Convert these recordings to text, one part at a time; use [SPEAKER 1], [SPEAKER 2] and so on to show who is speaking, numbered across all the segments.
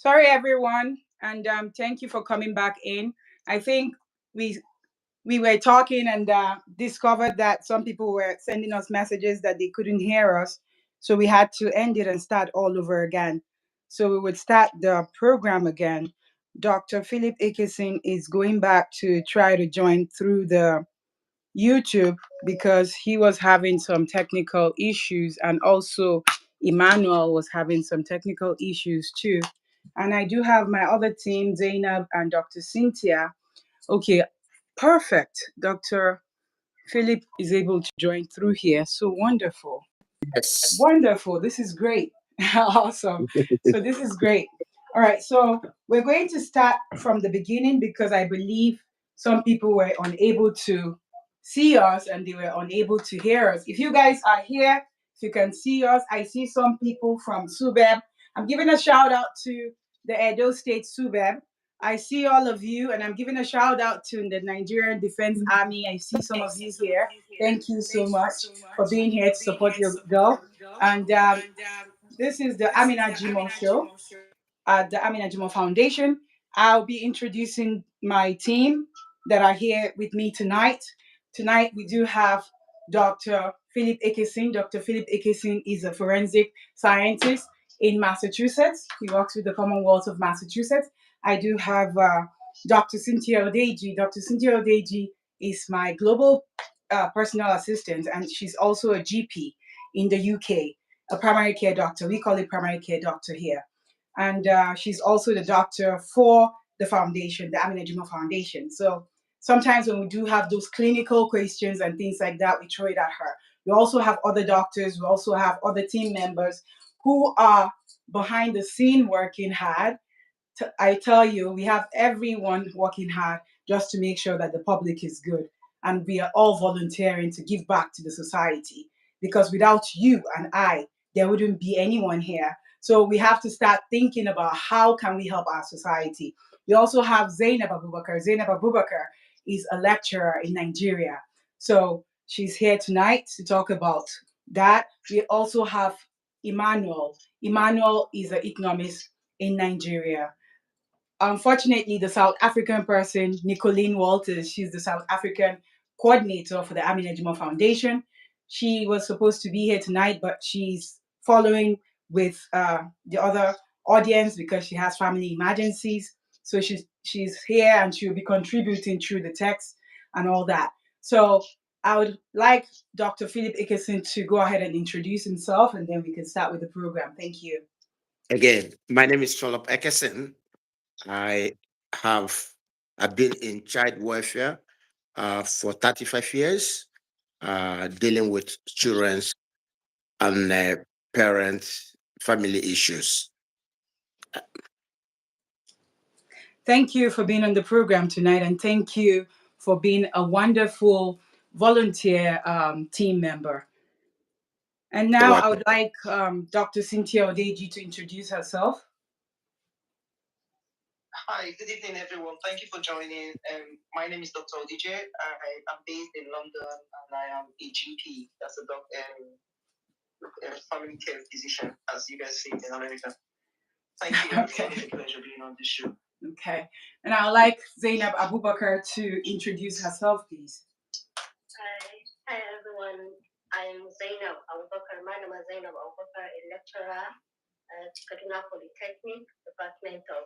[SPEAKER 1] Sorry, everyone, and thank you for coming back in. I think we we were talking and discovered that some people were sending us messages that they couldn't hear us, so we had to end it and start all over again. So we would start the program again. Dr. Philip Ekeson is going back to try to join through the YouTube because he was having some technical issues, and also Emmanuel was having some technical issues too. And I do have my other team, Zainab and Dr. Cynthia. Okay, perfect. Dr. Philip is able to join through here. So wonderful.
[SPEAKER 2] Yes.
[SPEAKER 1] Wonderful. This is great. Awesome. So this is great. All right. So we're going to start from the beginning because I believe some people were unable to see us and they were unable to hear us. If you guys are here, if you can see us, I see some people from SUBEB. I'm giving a shout out to the Edo State SUBEB. I see all of you, and I'm giving a shout out to the Nigerian Defense Army. I see some of you here. Thank you so much for being here to support your girl. And this is the Amina Jimoh Show at the Amina Jimoh Foundation. I'll be introducing my team that are here with me tonight. Tonight we do have Dr. Philip Ekeson. Dr. Philip Ekeson is a forensic scientist in Massachusetts. He works with the Commonwealth of Massachusetts. I do have Dr. Cynthia Odigie. Dr. Cynthia Odigie is my global personal assistant, and she's also a GP in the UK, a primary care doctor. We call it primary care doctor here. And she's also the doctor for the foundation, the Amina Jimoh Foundation. So sometimes when we do have those clinical questions and things like that, we throw it at her. We also have other doctors, we also have other team members who are behind the scene working hard. I tell you, we have everyone working hard just to make sure that the public is good. And we are all volunteering to give back to the society because without you and I, there wouldn't be anyone here. So we have to start thinking about how can we help our society. We also have Zainab Abubakar. Zainab Abubakar is a lecturer in Nigeria. So she's here tonight to talk about that. We also have Emmanuel. Emmanuel is an economist in Nigeria. Unfortunately, the South African person, Nicolene Walters, she's the South African coordinator for the Amina Jimoh Foundation. She was supposed to be here tonight, but she's following with the other audience because she has family emergencies. So she's here and she'll be contributing through the text and all that. So I would like Dr. Philip Ekeson to go ahead and introduce himself, and then we can start with the program. Thank you.
[SPEAKER 2] Again, my name is Philip Ekeson. I have I've been in child welfare for 35 years, dealing with children's and parents' family issues.
[SPEAKER 1] Thank you for being on the program tonight, and thank you for being a wonderful volunteer team member. And
[SPEAKER 2] You're
[SPEAKER 1] now I
[SPEAKER 2] welcome.
[SPEAKER 1] would like Dr. Cynthia Odigie to introduce herself.
[SPEAKER 3] Hi, good evening, everyone. Thank you for joining. My name is Dr. Odigie. I am based in London and I am a GP. That's a family care physician, as you guys see in America. Thank you.
[SPEAKER 1] Okay.
[SPEAKER 3] It's a pleasure being on this show.
[SPEAKER 1] Okay. And I would like Zainab Abubakar to introduce herself, please.
[SPEAKER 4] Hi everyone. I'm Zainab Abubakar. My name is Zainab Abubakar, a lecturer at Kaduna Polytechnic, Department of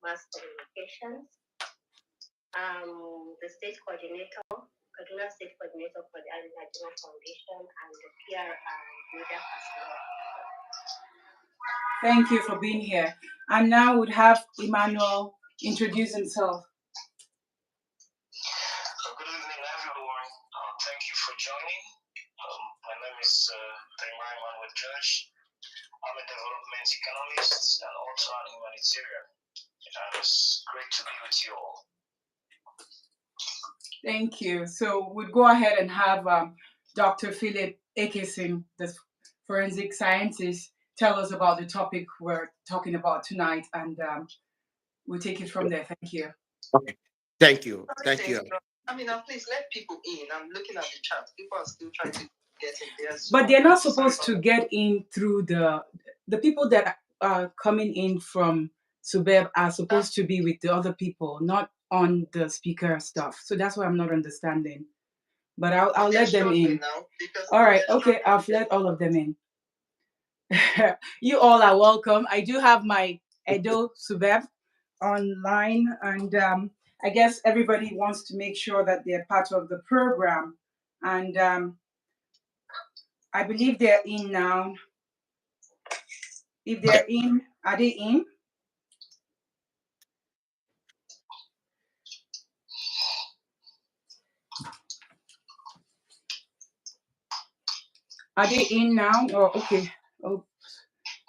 [SPEAKER 4] Mass Communications. The state coordinator, Kaduna State Coordinator for the Amina Jimoh Foundation, and the PR and media personnel.
[SPEAKER 1] Thank you for being here. And now would have Emmanuel introduce himself.
[SPEAKER 5] Good evening, everyone. Thank you for joining. My name is Emmanuel Judge. I'm a development economist and also an humanitarian. And it's great to be with you all.
[SPEAKER 1] Thank you. So we'll go ahead and have Dr. Philip Ekeson, the forensic scientist, tell us about the topic we're talking about tonight, and we'll take it from there. Thank you.
[SPEAKER 2] Okay. Thank you. Thank you.
[SPEAKER 3] I mean, please let people in. I'm looking at the chat. People are still trying to get in there.
[SPEAKER 1] But they're not supposed to get in through the people that are coming in from SUBEB are supposed to be with the other people, not on the speaker stuff. So that's what I'm not understanding. But I'll let them in. All right, okay, I've let all of them in. You all are welcome. I do have my Edo SUBEB online, and I guess everybody wants to make sure that they're part of the program. And I believe they're in now. If they're in, are they in? Are they in now? Oh, okay. Oh,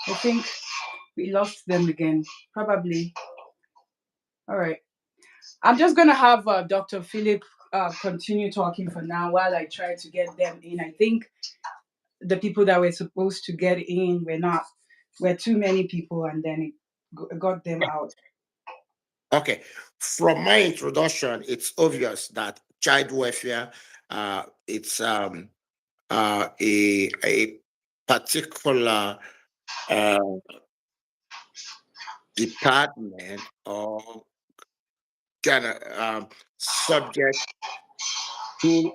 [SPEAKER 1] I think we lost them again. Probably. All right. I'm just gonna have Dr. Philip continue talking for now while I try to get them in. I think the people that were supposed to get in were too many people, and then it got them out.
[SPEAKER 2] Okay. From my introduction, it's obvious that child welfare, it's a particular uh, department or kind of subject to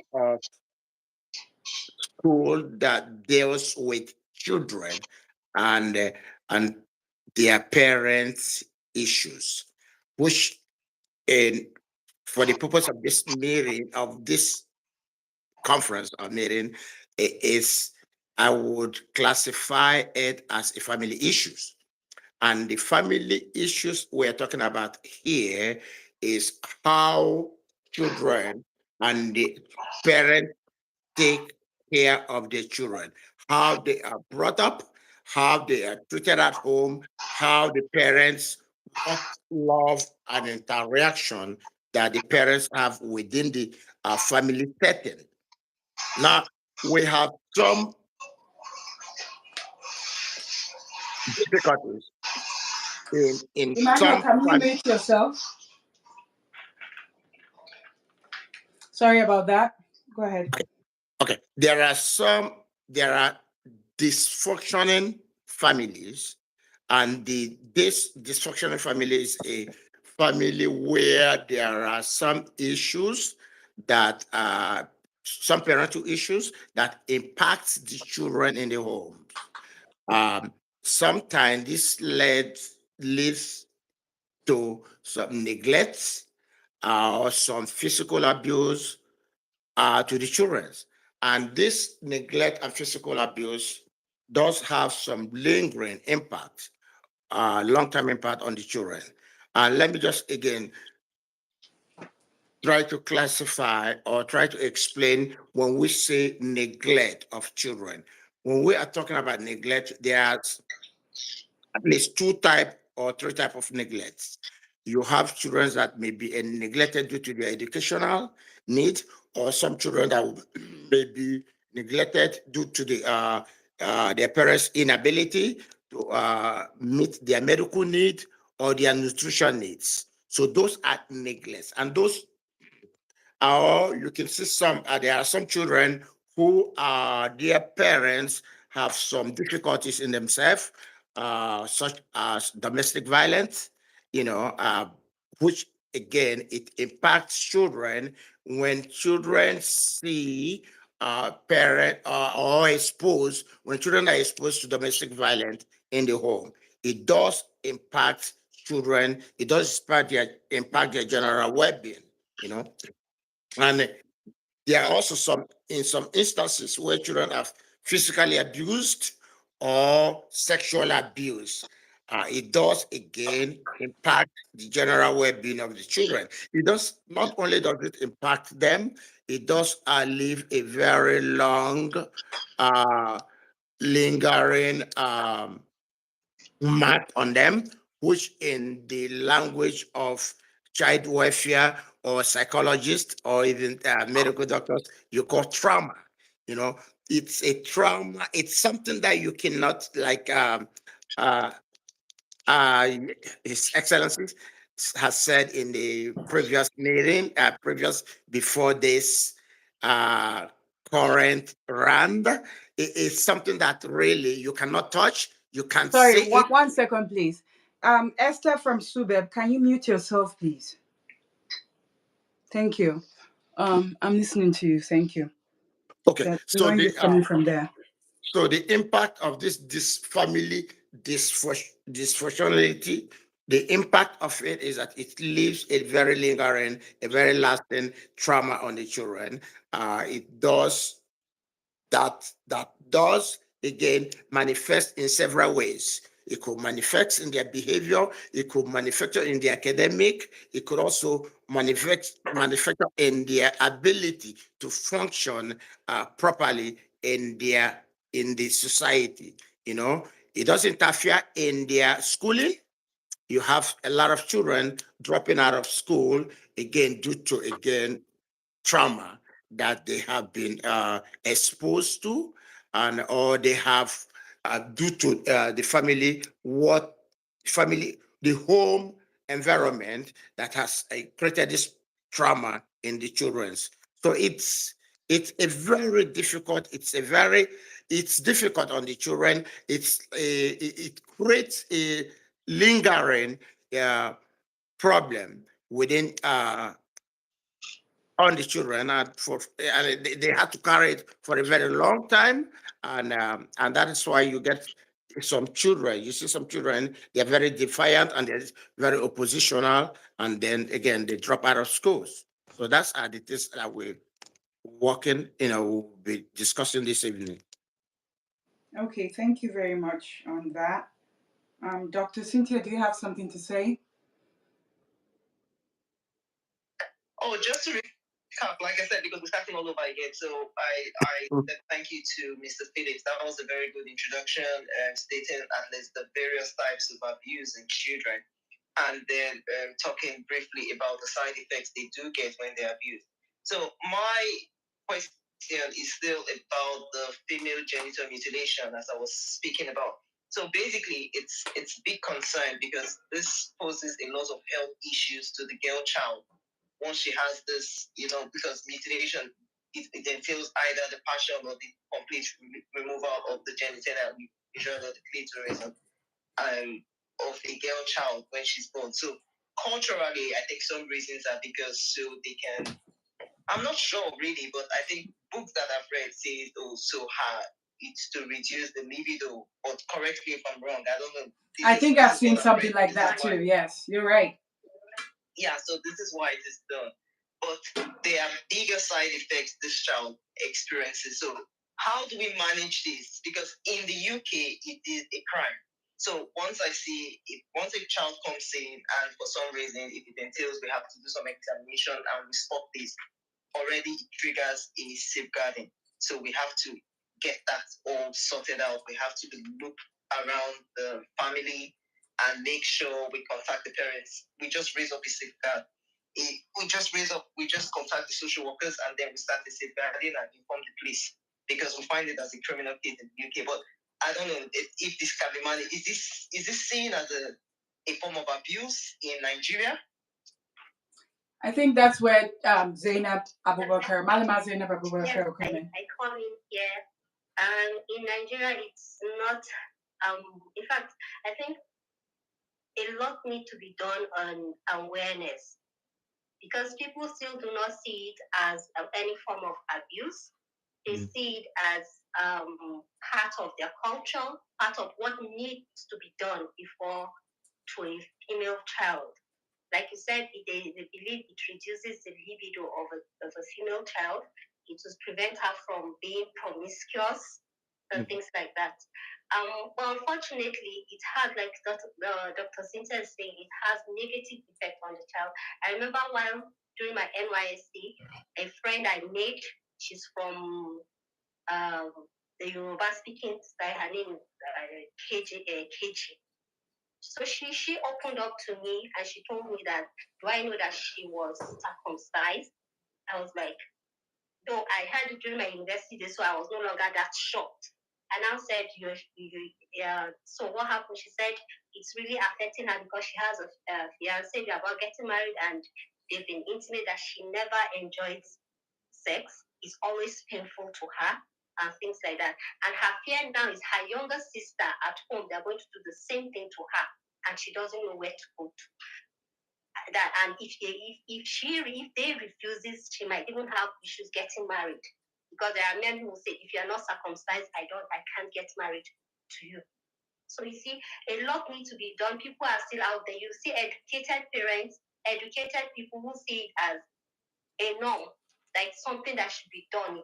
[SPEAKER 2] school that deals with children and and their parents' issues, which in for the purpose of this meeting of this conference or meeting is I would classify it as a family issues. And the family issues we're talking about here is how children and the parents take care of their children, how they are brought up, how they are treated at home, how the parents, what love and interaction that the parents have within the family setting. Now, we have some difficulties in
[SPEAKER 1] Emmanuel,
[SPEAKER 2] some
[SPEAKER 1] can you
[SPEAKER 2] families.
[SPEAKER 1] mute yourself? Sorry about that. Go ahead.
[SPEAKER 2] Okay, there are dysfunctioning families, and this dysfunctional family is a family where there are some issues that some parental issues that impacts the children in the home. Sometimes this leads to some neglect or some physical abuse to the children. And this neglect and physical abuse does have some lingering impact, long-term impact on the children. And let me just again try to classify or try to explain when we say neglect of children. When we are talking about neglect, there are at least two type or three type of neglects. You have children that may be neglected due to their educational need, or some children that may be neglected due to their parents' inability to meet their medical need or their nutrition needs. So those are neglects, and those or you can see there are some children who their parents have some difficulties in themselves, such as domestic violence, which again it impacts children when children see parent or exposed when children are exposed to domestic violence in the home. It does impact children. It does impact their general well-being. You know, and there are also in some instances where children are physically abused or sexual abuse. It does again impact the general well-being of the children. It does not only does it impact them, it does leave a very long, lingering mark on them, which in the language of child welfare or psychologists or even medical doctors, you call trauma. You know, it's a trauma. It's something that you cannot uh, uh, His Excellency has said in the previous meeting, before this uh, current round. It is something that really you cannot touch. You can't
[SPEAKER 1] Sorry,
[SPEAKER 2] see it.
[SPEAKER 1] one second, please. Esther from SUBEB, can you mute yourself, please? Thank you. I'm listening to you. Thank you.
[SPEAKER 2] Okay,
[SPEAKER 1] The
[SPEAKER 2] so
[SPEAKER 1] noise is coming from there.
[SPEAKER 2] so the impact of this family dysfunctionality, the impact of it is that it leaves a very lingering, a very lasting trauma on the children. It does that does again manifest in several ways. It could manifest in their behavior, it could manifest in the academic, it could also manifest in their ability to function properly in the society. You know, it does interfere in their schooling. You have a lot of children dropping out of school again due to trauma that they have been exposed to, and or they have due to the home environment that has created this trauma in the children's. So it's a very difficult. It's difficult on the children. It creates a lingering problem within on the children, and they had to carry it for a very long time, and that is why you get some children. You see some children, they are very defiant and they're very oppositional, and then again they drop out of schools. So that's the things that we're working. We'll be discussing this evening.
[SPEAKER 1] Okay, thank you very much on that. Dr. Cynthia, do you have something to say?
[SPEAKER 3] Oh, just to recap, like I said, because we're starting all over again. So I thank you to Mr. Phillips. That was a very good introduction, stating at least the various types of abuse in children, and then talking briefly about the side effects they do get when they're abused. So my question is still about the female genital mutilation, as I was speaking about. So basically, it's a big concern because this poses a lot of health issues to the girl child once she has this, because mutilation, it entails either the partial or the complete removal of the genitalia, usually the clitoris, of a girl child when she's born. So culturally, I think some reasons are because so they can. I'm not sure really, but I think books that I've read say it's to reduce the libido. But correct me if I'm wrong. I don't know.
[SPEAKER 1] I think I've seen something like that too. Yes, you're right.
[SPEAKER 3] Yeah, so this is why it is done. But there are bigger side effects this child experiences. So how do we manage this? Because in the UK, it is a crime. So once a child comes in and for some reason, if it entails we have to do some examination and we spot this, already it triggers a safeguarding. So we have to get that all sorted out. We have to look around the family and make sure we contact the parents. We just raise up a safeguard. We just contact the social workers and then we start the safeguarding and inform the police because we find it as a criminal case in the UK. But I don't know if this can be managed. Is this seen as a form of abuse in Nigeria?
[SPEAKER 1] I think that's where Zainab Abubakar, Mallama Zainab Abubakar,
[SPEAKER 4] yes,
[SPEAKER 1] come in.
[SPEAKER 4] I come in here. In Nigeria, it's not. In fact, I think a lot needs to be done on awareness because people still do not see it as any form of abuse. They see it as part of their culture, part of what needs to be done before to a female child. Like you said, they believe it reduces the libido of a female child. It will prevent her from being promiscuous and things like that. But unfortunately, it has, like Dr. Cynthia is saying, it has negative effect on the child. I remember while during my NYSC, a friend I made, she's from the Yoruba speaking style, her name is KG. So she opened up to me and she told me that, do I know that she was circumcised? I was like, though I heard it during my university days, so I was no longer that shocked. And I said, so what happened? She said, it's really affecting her because she has a fiance, they're about getting married and they've been intimate that she never enjoys sex. It's always painful to her and things like that. And her fear now is her younger sister at home, they're going to do the same thing to her. and she doesn't know where to go to. That, and if they refuses, she might even have issues getting married, because there are men who will say, if you are not circumcised, I can't get married to you. So you see, a lot needs to be done. People are still out there. You see educated parents, educated people who see it as a norm, like something that should be done.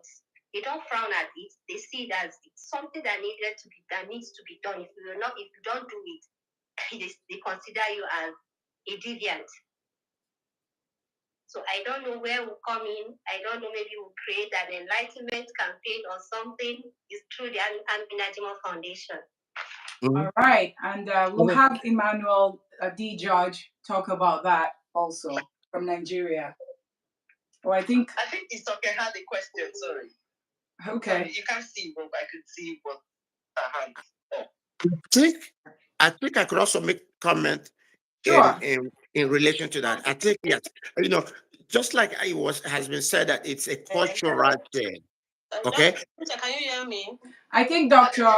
[SPEAKER 4] They don't frown at it. They see it as it's something that needs to be done. If you don't do it, they consider you as a deviant. So I don't know where we'll come in. I don't know, maybe we'll create an enlightenment campaign or something. It's through the Amina Jimoh Foundation.
[SPEAKER 1] All right, and we'll have Emmanuel D. Judge talk about that also from Nigeria. Oh, I think
[SPEAKER 3] it's okay. Had a question. Sorry.
[SPEAKER 1] Okay.
[SPEAKER 3] Sorry, you can't see, but I could see what her hand.
[SPEAKER 2] I think I could also make comment
[SPEAKER 1] Sure.
[SPEAKER 2] in relation to that. I think, yes, just like has been said, that it's a cultural thing. Okay.
[SPEAKER 3] Can you hear me?
[SPEAKER 1] I think Dr.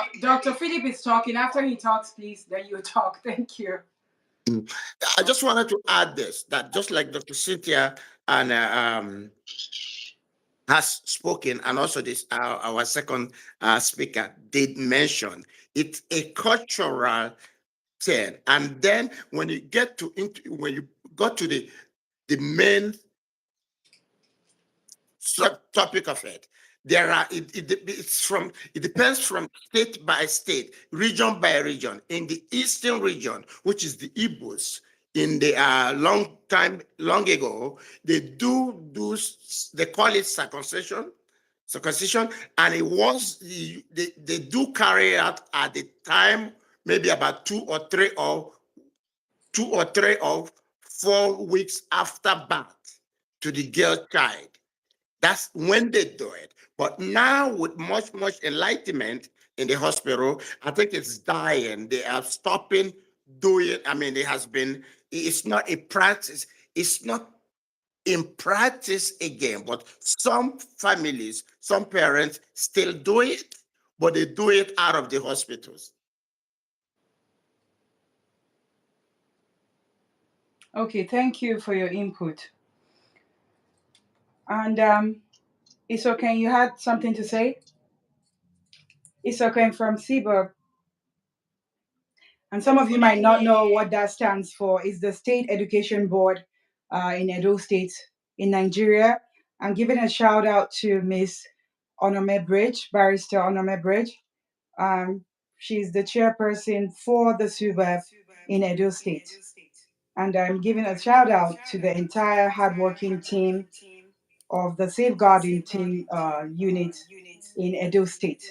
[SPEAKER 1] Philip is talking. After he talks, please, then you talk. Thank you.
[SPEAKER 2] I just wanted to add this, that just like Dr. Cynthia and has spoken, and also this our second speaker did mention, it's a cultural thing. And then when you get to when you got to the main topic of it, there are it depends from state by state, region by region. In the eastern region, which is the Igbos, in the long ago, they call it circumcision, and it was they do carry out at the time maybe about 2 or 3 or 4 weeks after birth to the girl child. That's when they do it. But now with much enlightenment in the hospital, I think it's dying. They are stopping doing. I mean, it's not a practice. It's not in practice again, but some families, some parents still do it, but they do it out of the hospitals.
[SPEAKER 1] Okay, thank you for your input. And Isoken, you had something to say? Isoken from SUBEB. And some of you might not know what that stands for. It's the State Education Board in Edo State in Nigeria. I'm giving a shout out to Miss Onome Bridge, Barrister Onome Bridge. She's the chairperson for the SUBEB in Edo State. And I'm giving a shout out to the entire hardworking team of the safeguarding team unit in Edo State.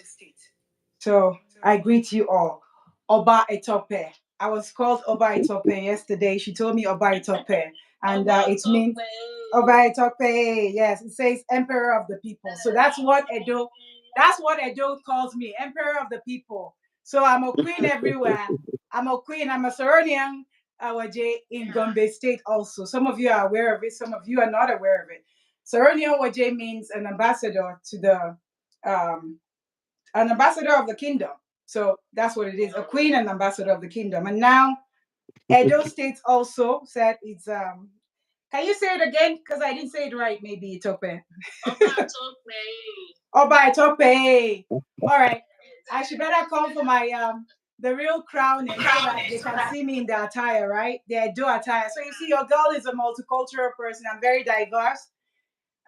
[SPEAKER 1] So I greet you all. Oba Etope. I was called Oba Etope yesterday. She told me Oba Etope. And it means Oba Etope. Yes, it says Emperor of the People. So that's what Edo calls me, Emperor of the People. So I'm a queen everywhere. I'm a queen. I'm a Saronian Waje in Gombe State also. Some of you are aware of it. Some of you are not aware of it. Saronian Waje means an ambassador to the an ambassador of the kingdom. So that's what it is, a queen and ambassador of the kingdom. And now Edo State also said it's can you say it again? Because I didn't say it right, maybe Itope. Oba Itope. All right. I should better come for my the real crowning so that they can see me in the attire, right? The Edo attire. So you see, your girl is a multicultural person. I'm very diverse.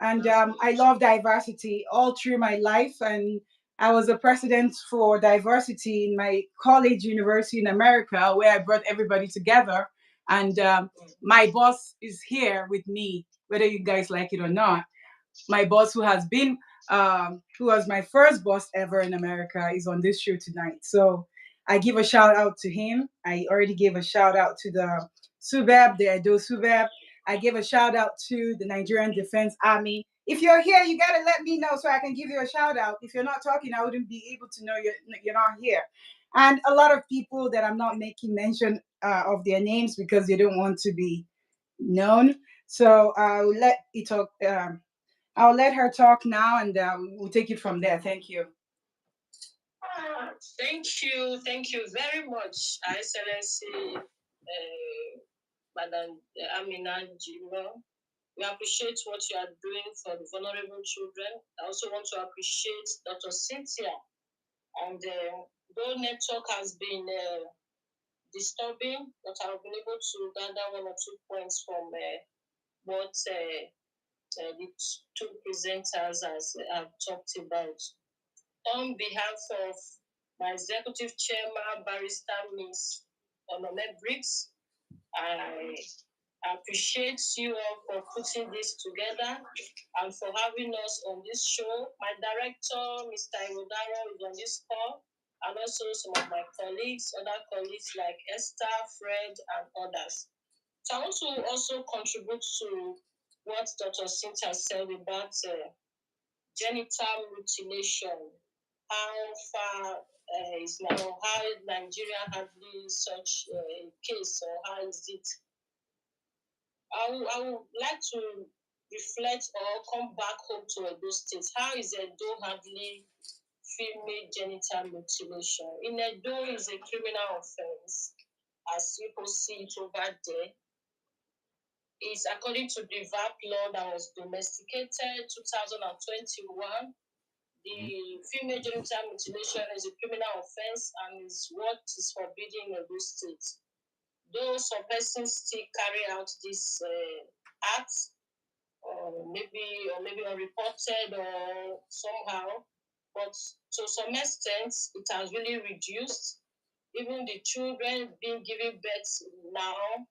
[SPEAKER 1] And I love diversity all through my life. And I was a president for diversity in my college university in America, where I brought everybody together. And my boss is here with me, whether you guys like it or not. My boss, who was my first boss ever in America, is on this show tonight. So I give a shout out to him. I already gave a shout out to the SUBEB, the Edo SUBEB. I give a shout out to the Nigerian Defense Army. If you're here, you gotta let me know so I can give you a shout out. If you're not talking, I wouldn't be able to know you're not here. And a lot of people that I'm not making mention of their names because they don't want to be known. So I'll let her talk now, and we'll take it from there. Thank you.
[SPEAKER 6] Thank you very much, Excellency
[SPEAKER 4] Madam Amina Jimoh. We appreciate what you are doing for the vulnerable children. I also want to appreciate Dr. Cynthia. And though network has been disturbing, but I've been able to gather 1 or 2 points from what the two presenters have talked about. On behalf of my executive chairman, Barrister Ms. Onome Briggs, I appreciate you all for putting this together and for having us on this show. My director, Mr. Iwodaro, is on this call, and also some of my colleagues, other colleagues like Esther, Fred, and others. So I want to also contribute to what Dr. Cynthia said about genital mutilation. How far is now, how Nigeria handling such a case, or how is it? I would like to reflect or come back home to Edo State. How is Edo handling female genital mutilation? In Edo, is a criminal offense, as you can see it over there. It's according to the VAP law that was domesticated 2021. The female genital mutilation is a criminal offense and is what is forbidden in Edo State. Though some persons still carry out this acts, or maybe unreported or somehow, but to some extent it has really reduced. Even the children being given birth now,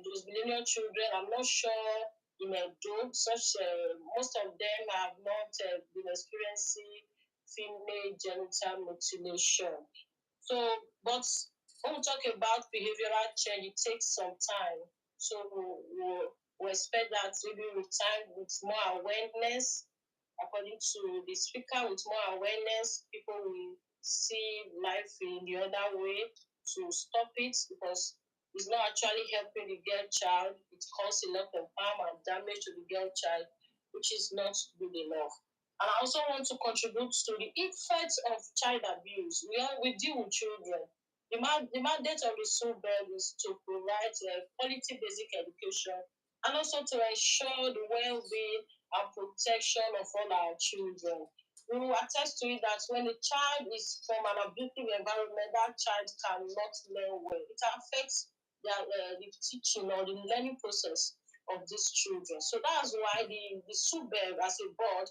[SPEAKER 4] those millennial children, I'm not sure in Edo, most of them have not been experiencing female genital mutilation. So, but when we talk about behavioral change, it takes some time. So we expect that maybe with time, with more awareness, according to the speaker, with more awareness, people will see life in the other way to stop it, because it's not actually helping the girl child. It causes a lot of harm and damage to the girl child, which is not good enough. And I also want to contribute to the effects of child abuse. We deal with children. The mandate of the SUBEB is to provide quality basic education and also to ensure the well-being and protection of all our children. We will attest to it that when a child is from an abusive environment, that child cannot learn well. It affects the teaching or the learning process of these children. So that's why the SUBEB as a board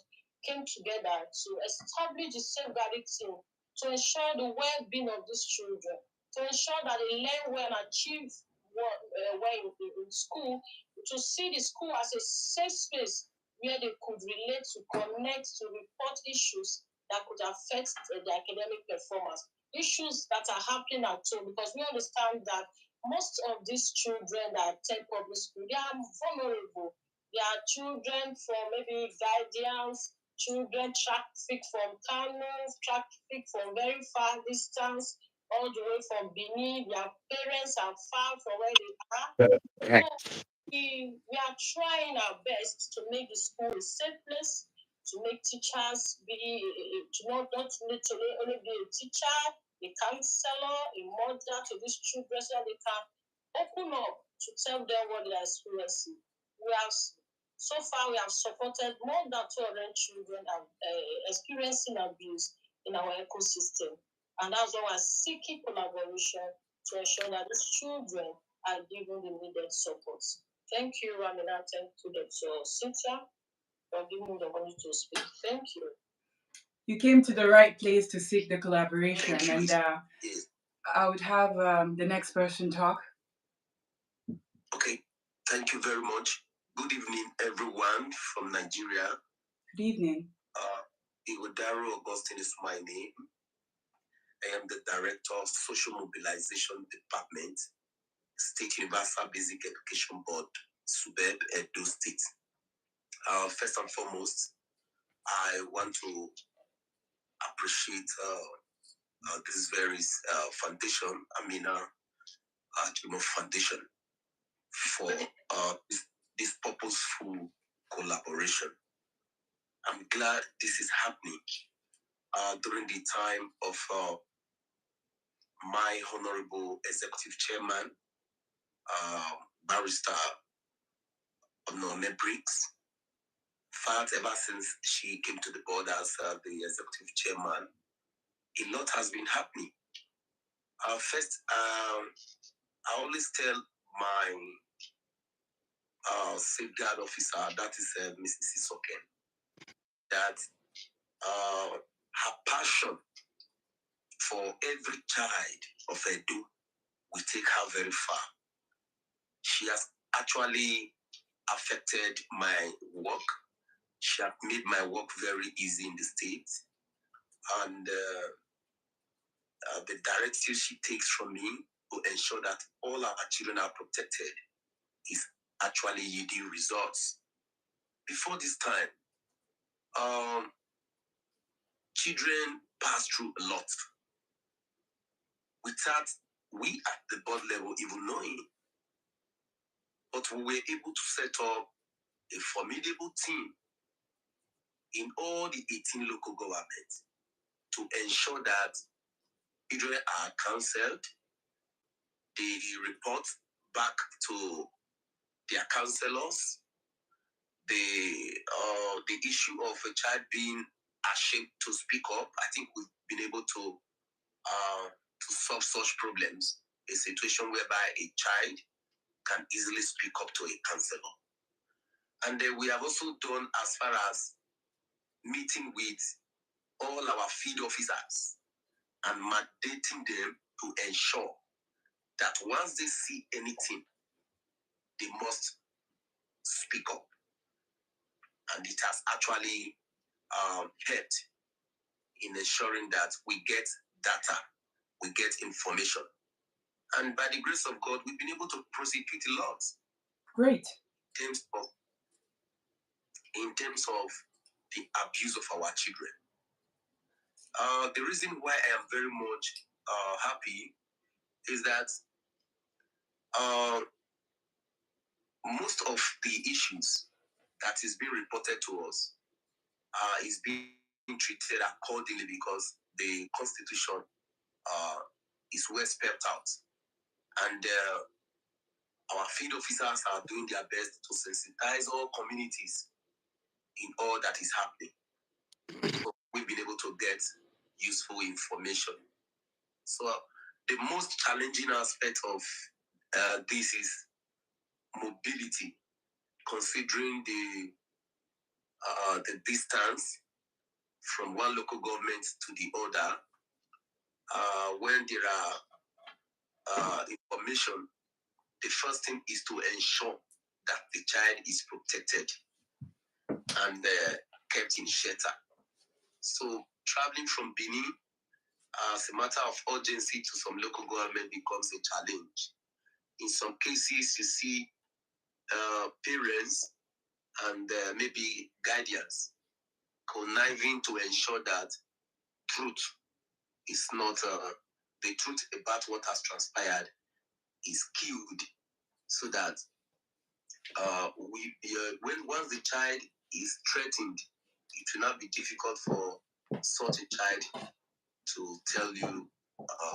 [SPEAKER 4] came together to establish the safeguarding team to ensure the well-being of these children, to ensure that they learn well and achieve well in school, to see the school as a safe space where they could relate, to connect, to report issues that could affect their academic performance, issues that are happening at home, because we understand that most of these children that attend public school, they are vulnerable. They are children from maybe guardians, children trafficked from Kano, trafficked from very far distance, all the way from Benin. Their parents are far from where they are. So we are trying our best to make the school a safe place, to make teachers not only be a teacher, a counselor, a mother to these children, so that they can open up to tell them what they are experiencing. So far, we have supported more than 200 children experiencing abuse in our ecosystem. And that's why we're seeking collaboration to ensure that these children are given the needed support. Thank you, Amina. Thank you, Dr. Cynthia, for giving me the opportunity to speak. Thank you.
[SPEAKER 1] You came to the right place to seek the collaboration, and I would have the next person talk.
[SPEAKER 6] Okay, thank you very much. Good evening, everyone from Nigeria.
[SPEAKER 1] Good evening.
[SPEAKER 6] Iwodaro Augustine is my name. I am the Director of Social Mobilization Department, State Universal Basic Education Board, SUBEB, Edo State. First and foremost, I want to appreciate this very foundation, Amina Jimoh Foundation, for this purposeful collaboration. I'm glad this is happening during the time of my honorable executive chairman, Barrister Onome Briggs. In fact, ever since she came to the board as the executive chairman, a lot has been happening. First, I always tell my safeguard officer, that is Mrs. Isoken, that her passion for every child of Edo will take her very far. She has actually affected my work. She has made my work very easy in the state. And the directives she takes from me to ensure that all our children are protected is actually yielding results. Before this time, children pass through a lot without we at the board level even knowing. But we were able to set up a formidable team in all the 18 local governments to ensure that children are counseled, they report back to their counselors. The issue of a child being ashamed to speak up, I think we've been able to solve such problems. A situation whereby a child can easily speak up to a counselor. And we have also done as far as meeting with all our field officers and mandating them to ensure that once they see anything, they must speak up. And it has actually helped in ensuring that we get data, we get information. And by the grace of God, we've been able to prosecute a lot.
[SPEAKER 1] Great.
[SPEAKER 6] In terms of the abuse of our children. The reason why I am very much happy is that most of the issues that is being reported to us is being treated accordingly because the Constitution is well spelled out. And our field officers are doing their best to sensitize all communities in all that is happening. So we've been able to get useful information. So the most challenging aspect of this is mobility, considering the distance from one local government to the other. When there are information, the first thing is to ensure that the child is protected and kept in shelter. So traveling from Benin as a matter of urgency to some local government becomes a challenge. In some cases, you see parents and maybe guardians conniving to ensure that truth is not, the truth about what has transpired is killed, so that once the child is threatened, it will not be difficult for such a child to tell you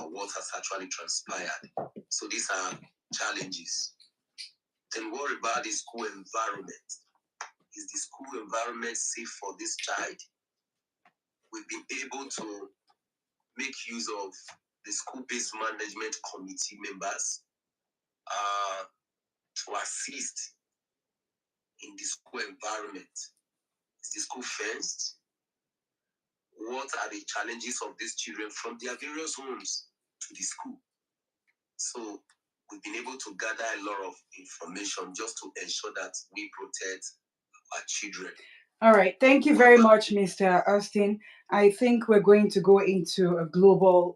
[SPEAKER 6] what has actually transpired. So these are challenges. Then what about the school environment? Is the school environment safe for this child? We've been able to make use of the school-based management committee members to assist in the school environment. Is the school fenced? What are the challenges of these children from their various homes to the school? So we've been able to gather a lot of information just to ensure that we protect our children.
[SPEAKER 1] All right. Thank you very much, Mr. Austin. I think we're going to go into a global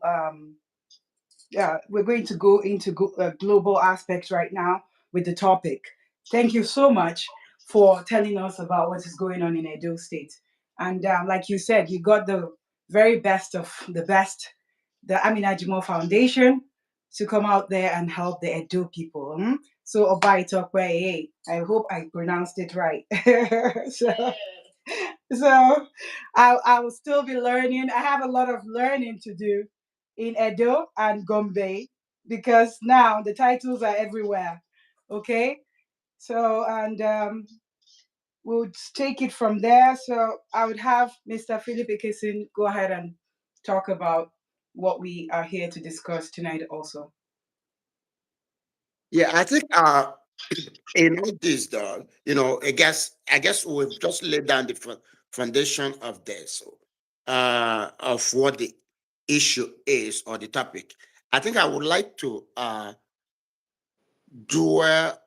[SPEAKER 1] global aspects right now with the topic. Thank you so much for telling us about what is going on in Edo State. And like you said, you got the very best of the best, the Amina Jimoh Foundation, to come out there and help the Edo people. So Obaitokwe, I hope I pronounced it right. So I will still be learning. I have a lot of learning to do. in Edo and Gombe, because now the titles are everywhere. Okay, so and we'll take it from there. So I would have Mr. Philip Ekeson go ahead and talk about what we are here to discuss tonight also.
[SPEAKER 2] Yeah, I think in all this, though, I guess we've just laid down the foundation of this, of what the issue is or the topic. I think I would like to dwell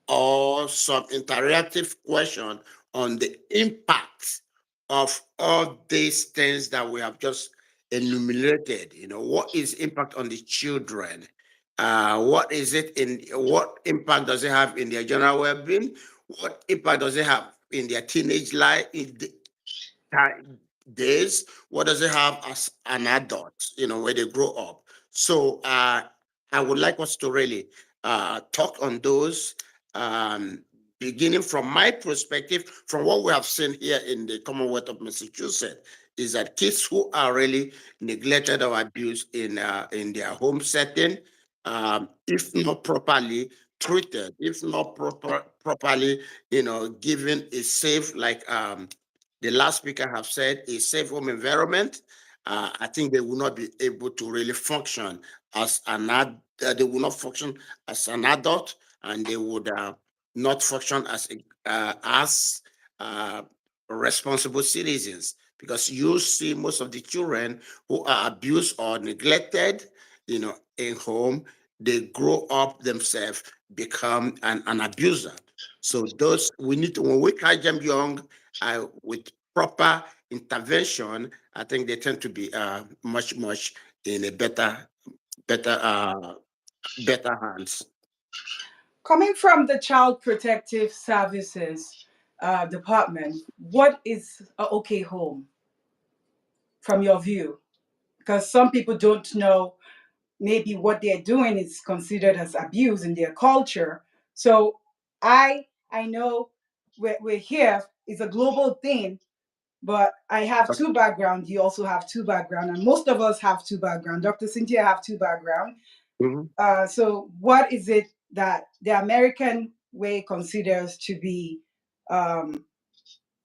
[SPEAKER 2] or some interactive question on the impact of all these things that we have just enumerated. What is impact on the children? What is it what impact does it have in their general well-being? What impact does it have in their teenage life, days? What does it have as an adult, when they grow up? So I would like us to really talk on those, um, beginning from my perspective, from what we have seen here in the Commonwealth of Massachusetts, is that kids who are really neglected or abused in their home setting, if not properly treated, if not properly, given a safe, like the last speaker have said, a safe home environment, I think they will not be able to really function as they will not function as an adult, and they would not function as responsible citizens, because you see most of the children who are abused or neglected, in home, they grow up themselves, become an abuser. So those we need to, when we catch them young, with proper intervention, I think they tend to be much in a better better hands.
[SPEAKER 1] Coming from the Child Protective Services Department, what is a okay home from your view? Because some people don't know, maybe what they're doing is considered as abuse in their culture. So I know we're here, it's a global thing, but I have two backgrounds. You also have two backgrounds, and most of us have two backgrounds. Dr. Cynthia have two backgrounds.
[SPEAKER 2] Mhm.
[SPEAKER 1] So what is it that the American way considers to be, um,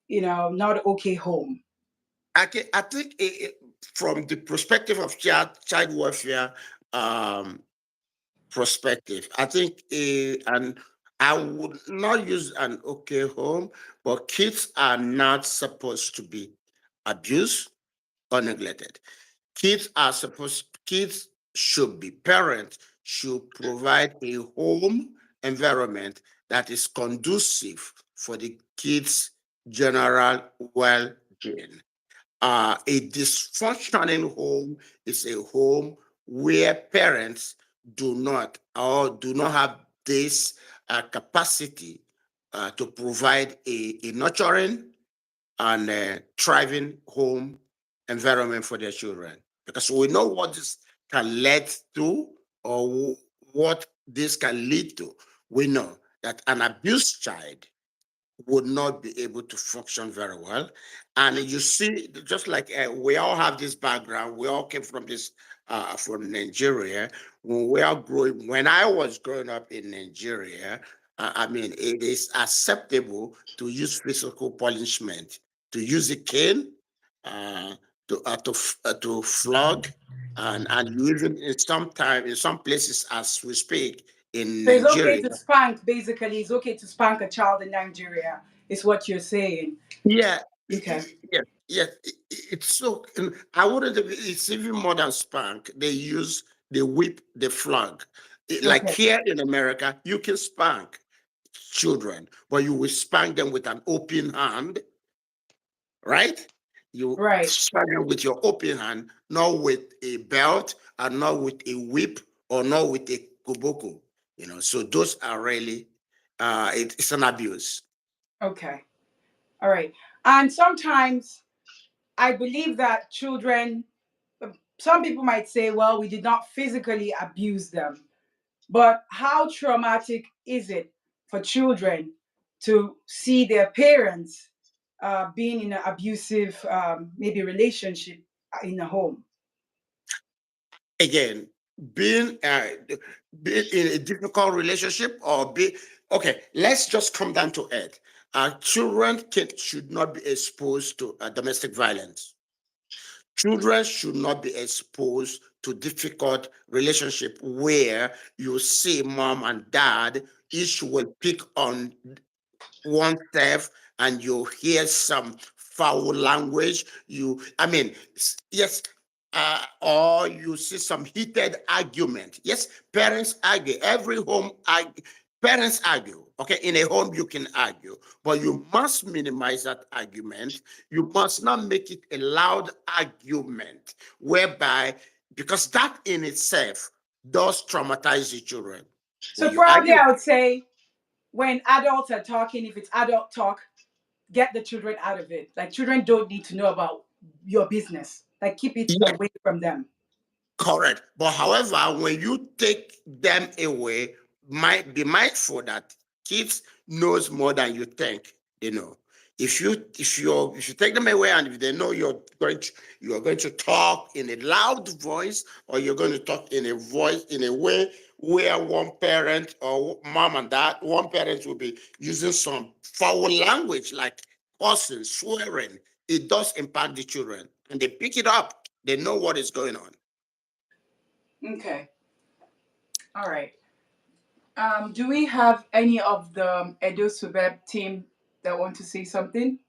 [SPEAKER 1] not okay home?
[SPEAKER 2] I think from the perspective of child welfare, um, perspective, I think, and I would not use an okay home, but kids are not supposed to be abused or neglected. Kids should be, parents should provide a home environment that is conducive for the kids' general well-being. A dysfunctioning home is a home where parents do not have this capacity to provide a nurturing and thriving home environment for their children. Because we know what this can lead to, or what this can lead to. We know that an abused child would not be able to function very well. And you see, just like we all have this background, we all came from Nigeria. When I was growing up in Nigeria, I mean, it is acceptable to use physical punishment, to use a cane, uh, to flog, and you even in some places as we speak in
[SPEAKER 1] So it's okay
[SPEAKER 2] Nigeria.
[SPEAKER 1] to spank, basically. It's okay to spank a child in Nigeria, is what you're saying.
[SPEAKER 2] Yeah,
[SPEAKER 1] Okay.
[SPEAKER 2] yes, yes. It's so. I wouldn't. It's even more than spank. They whip, they flog. Like
[SPEAKER 1] Okay.
[SPEAKER 2] here in America, you can spank children, but you will spank them with an open hand, right? You
[SPEAKER 1] Right.
[SPEAKER 2] spank them with your open hand, not with a belt, and not with a whip, or not with a koboko. So those are really, it's an abuse.
[SPEAKER 1] Okay. All right. And sometimes I believe that children, some people might say, well, we did not physically abuse them. But how traumatic is it for children to see their parents being in an abusive, maybe relationship in a home?
[SPEAKER 2] again, being in a difficult relationship or okay, let's just come down to it. Children should not be exposed to domestic violence. Children should not be exposed to difficult relationship where you see mom and dad each will pick on oneself and you hear some foul language. Yes, or you see some heated argument. Yes, parents argue. Every home parents argue. Okay, in a home you can argue, but you must minimize that argument. You must not make it a loud argument, whereby because that in itself does traumatize the children. When
[SPEAKER 1] So
[SPEAKER 2] you
[SPEAKER 1] probably
[SPEAKER 2] argue,
[SPEAKER 1] I would say when adults are talking, if it's adult talk, get the children out of it. Like children don't need to know about your business. Like keep it
[SPEAKER 2] yeah,
[SPEAKER 1] away from them.
[SPEAKER 2] correct. But however, when you take them away, might be mindful that kids knows more than you think they know. If you take them away and if they know you're going to talk in a loud voice or you're going to talk in a way where one parent or mom and dad, one parent will be using some foul language like cursing, swearing, it does impact the children and they pick it up. They know what is going on.
[SPEAKER 1] Okay. All right. Do we have any of the Edo SUBEB team that want to say something?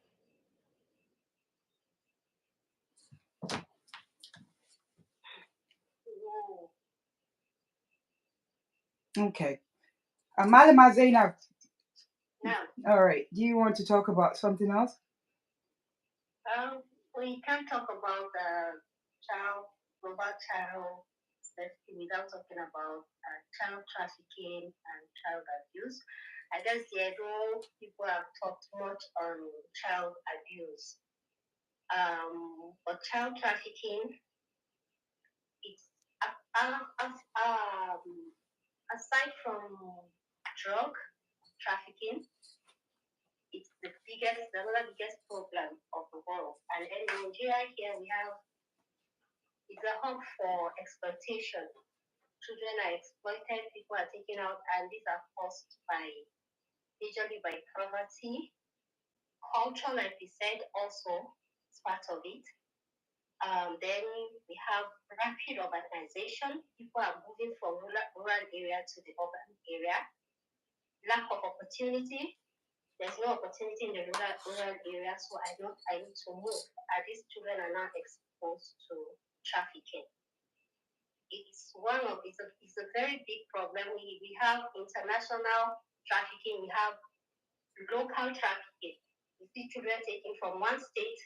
[SPEAKER 1] Okay. Mallama Zainab.
[SPEAKER 4] Now,
[SPEAKER 1] All right. Do you want to talk about something else?
[SPEAKER 4] we can't talk about global child safety without talking about child trafficking and child abuse. I guess the Edo people have talked much on child abuse. But child trafficking, it's aside from drug trafficking, it's the another biggest problem of the world. And in Nigeria here we have, it's a hub for exploitation. Children are exploited, people are taken out, and these are caused majorly by poverty. Culture, like we said, also is part of it. Then we have rapid urbanization. People are moving from rural area to the urban area. Lack of opportunity. There's no opportunity in the rural area, so I need to move. And these children are now exposed to trafficking. It's a very big problem. We have international trafficking. We have local trafficking. You see children taken from one state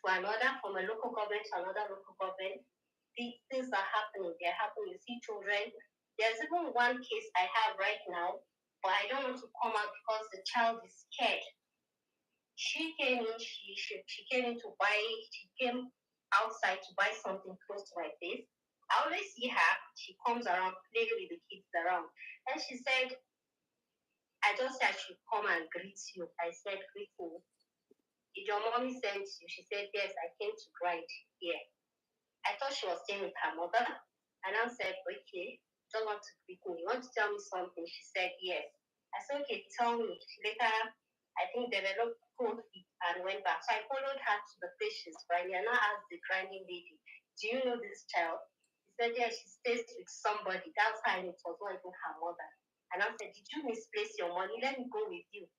[SPEAKER 4] to another, from a local government to another local government. These things are happening. They're happening. You see children. There's even one case I have right now, but I don't want to come out because the child is scared. She came in. She came in to buy. She came outside to buy something close to my face. I always see her. She comes around, play with the kids around, and she said, I just said I should come and greet you. I said, greet me. Did your mommy send you? She said, yes, I came to ride here. I thought she was staying with her mother. And I said, okay, don't want to greet me. You want to tell me something? She said, yes. I said, okay, tell me. Later, I think developed cold feet and went back. So I followed her to the place she's grinding. And I asked the grinding lady, do you know this child? She said, yeah, she stays with somebody. That's how I knew it was not even her mother. And I said, did you misplace your money? Let me go with you.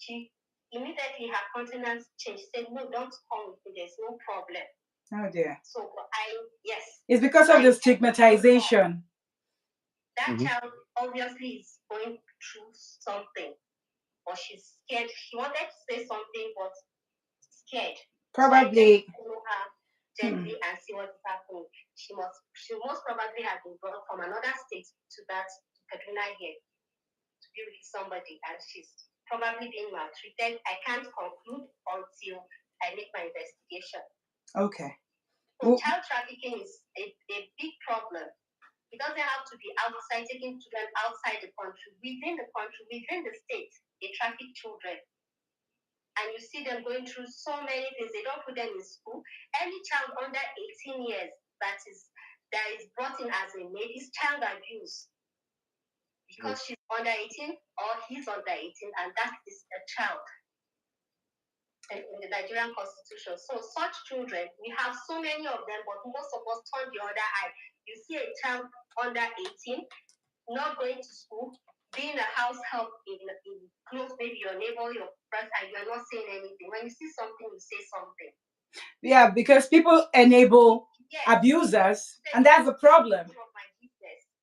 [SPEAKER 4] She immediately, her countenance changed. She said, no, don't come with me. There's no problem.
[SPEAKER 1] Oh dear.
[SPEAKER 4] So yes.
[SPEAKER 1] It's because of the stigmatization.
[SPEAKER 4] That child obviously is going through something. Or she's scared. She wanted to say something, but scared.
[SPEAKER 1] Probably.
[SPEAKER 4] So I follow her gently and see what is happening. She most probably have been brought from another state to Kaduna here to be with somebody, and she's probably being maltreated. I can't conclude until I make my investigation.
[SPEAKER 1] Okay.
[SPEAKER 4] So child trafficking is a big problem. It doesn't have to be outside, taking children outside the country, within the state, they traffic children. And you see them going through so many things. They don't put them in school. Any child under 18 years that is that is brought in as a maid is child abuse because she's under 18 or he's under 18, and that is a child in the Nigerian constitution. So such children, we have so many of them, but most of us turn the other eye. You see a child under 18 not going to school, being a house help in close, maybe your neighbor, your friend, and you're not saying anything. When you see something, you say something.
[SPEAKER 1] Yeah, because people enable abusers, and that's the problem.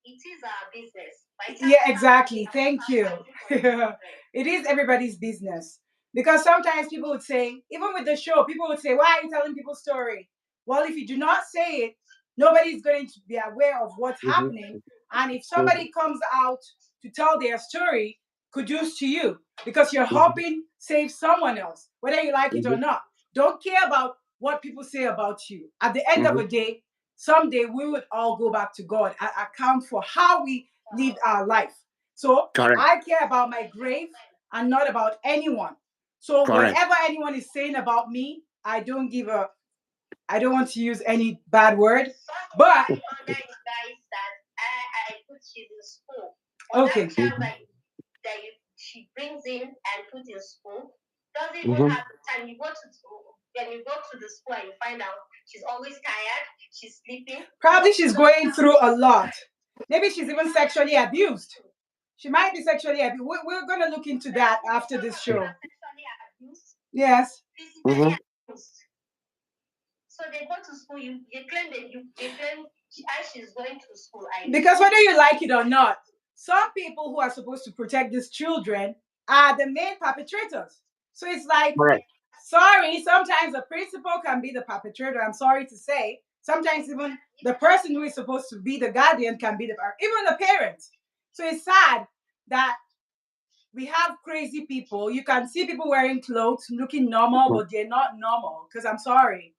[SPEAKER 4] It is our business.
[SPEAKER 1] Yeah, exactly. Thank you. It is everybody's business. Because sometimes people would say, even with the show, people would say, why are you telling people's story? Well, if you do not say it, nobody's going to be aware of what's happening. And if somebody comes out to tell their story, kudos to you, because you're helping save someone else, whether you like it or not. Don't care about what people say about you. At the end of the day, someday we would all go back to God and account for how we lived our life. So
[SPEAKER 2] Correct.
[SPEAKER 1] I care about my grave and not about anyone. So
[SPEAKER 2] Correct.
[SPEAKER 1] whatever anyone is saying about me, I don't want to use any bad word. But
[SPEAKER 4] I put she's in school.
[SPEAKER 1] Okay.
[SPEAKER 4] That child that she brings in and puts in school doesn't even have the time. When you go to the school and you find out she's always tired, she's sleeping.
[SPEAKER 1] Probably she's going through a lot. Maybe she's even sexually abused. She might be sexually abused. We're going to look into that after this show.
[SPEAKER 4] Sexually abused.
[SPEAKER 1] Yes.
[SPEAKER 4] Physically abused. So they go to school. You claim as she's going to school.
[SPEAKER 1] Because whether you like it or not, some people who are supposed to protect these children are the main perpetrators. So it's like, sorry, sometimes the principal can be the perpetrator. I'm sorry to say. Sometimes even the person who is supposed to be the guardian can be even the parents. So it's sad that we have crazy people. You can see people wearing clothes, looking normal, but they're not normal. Because I'm sorry,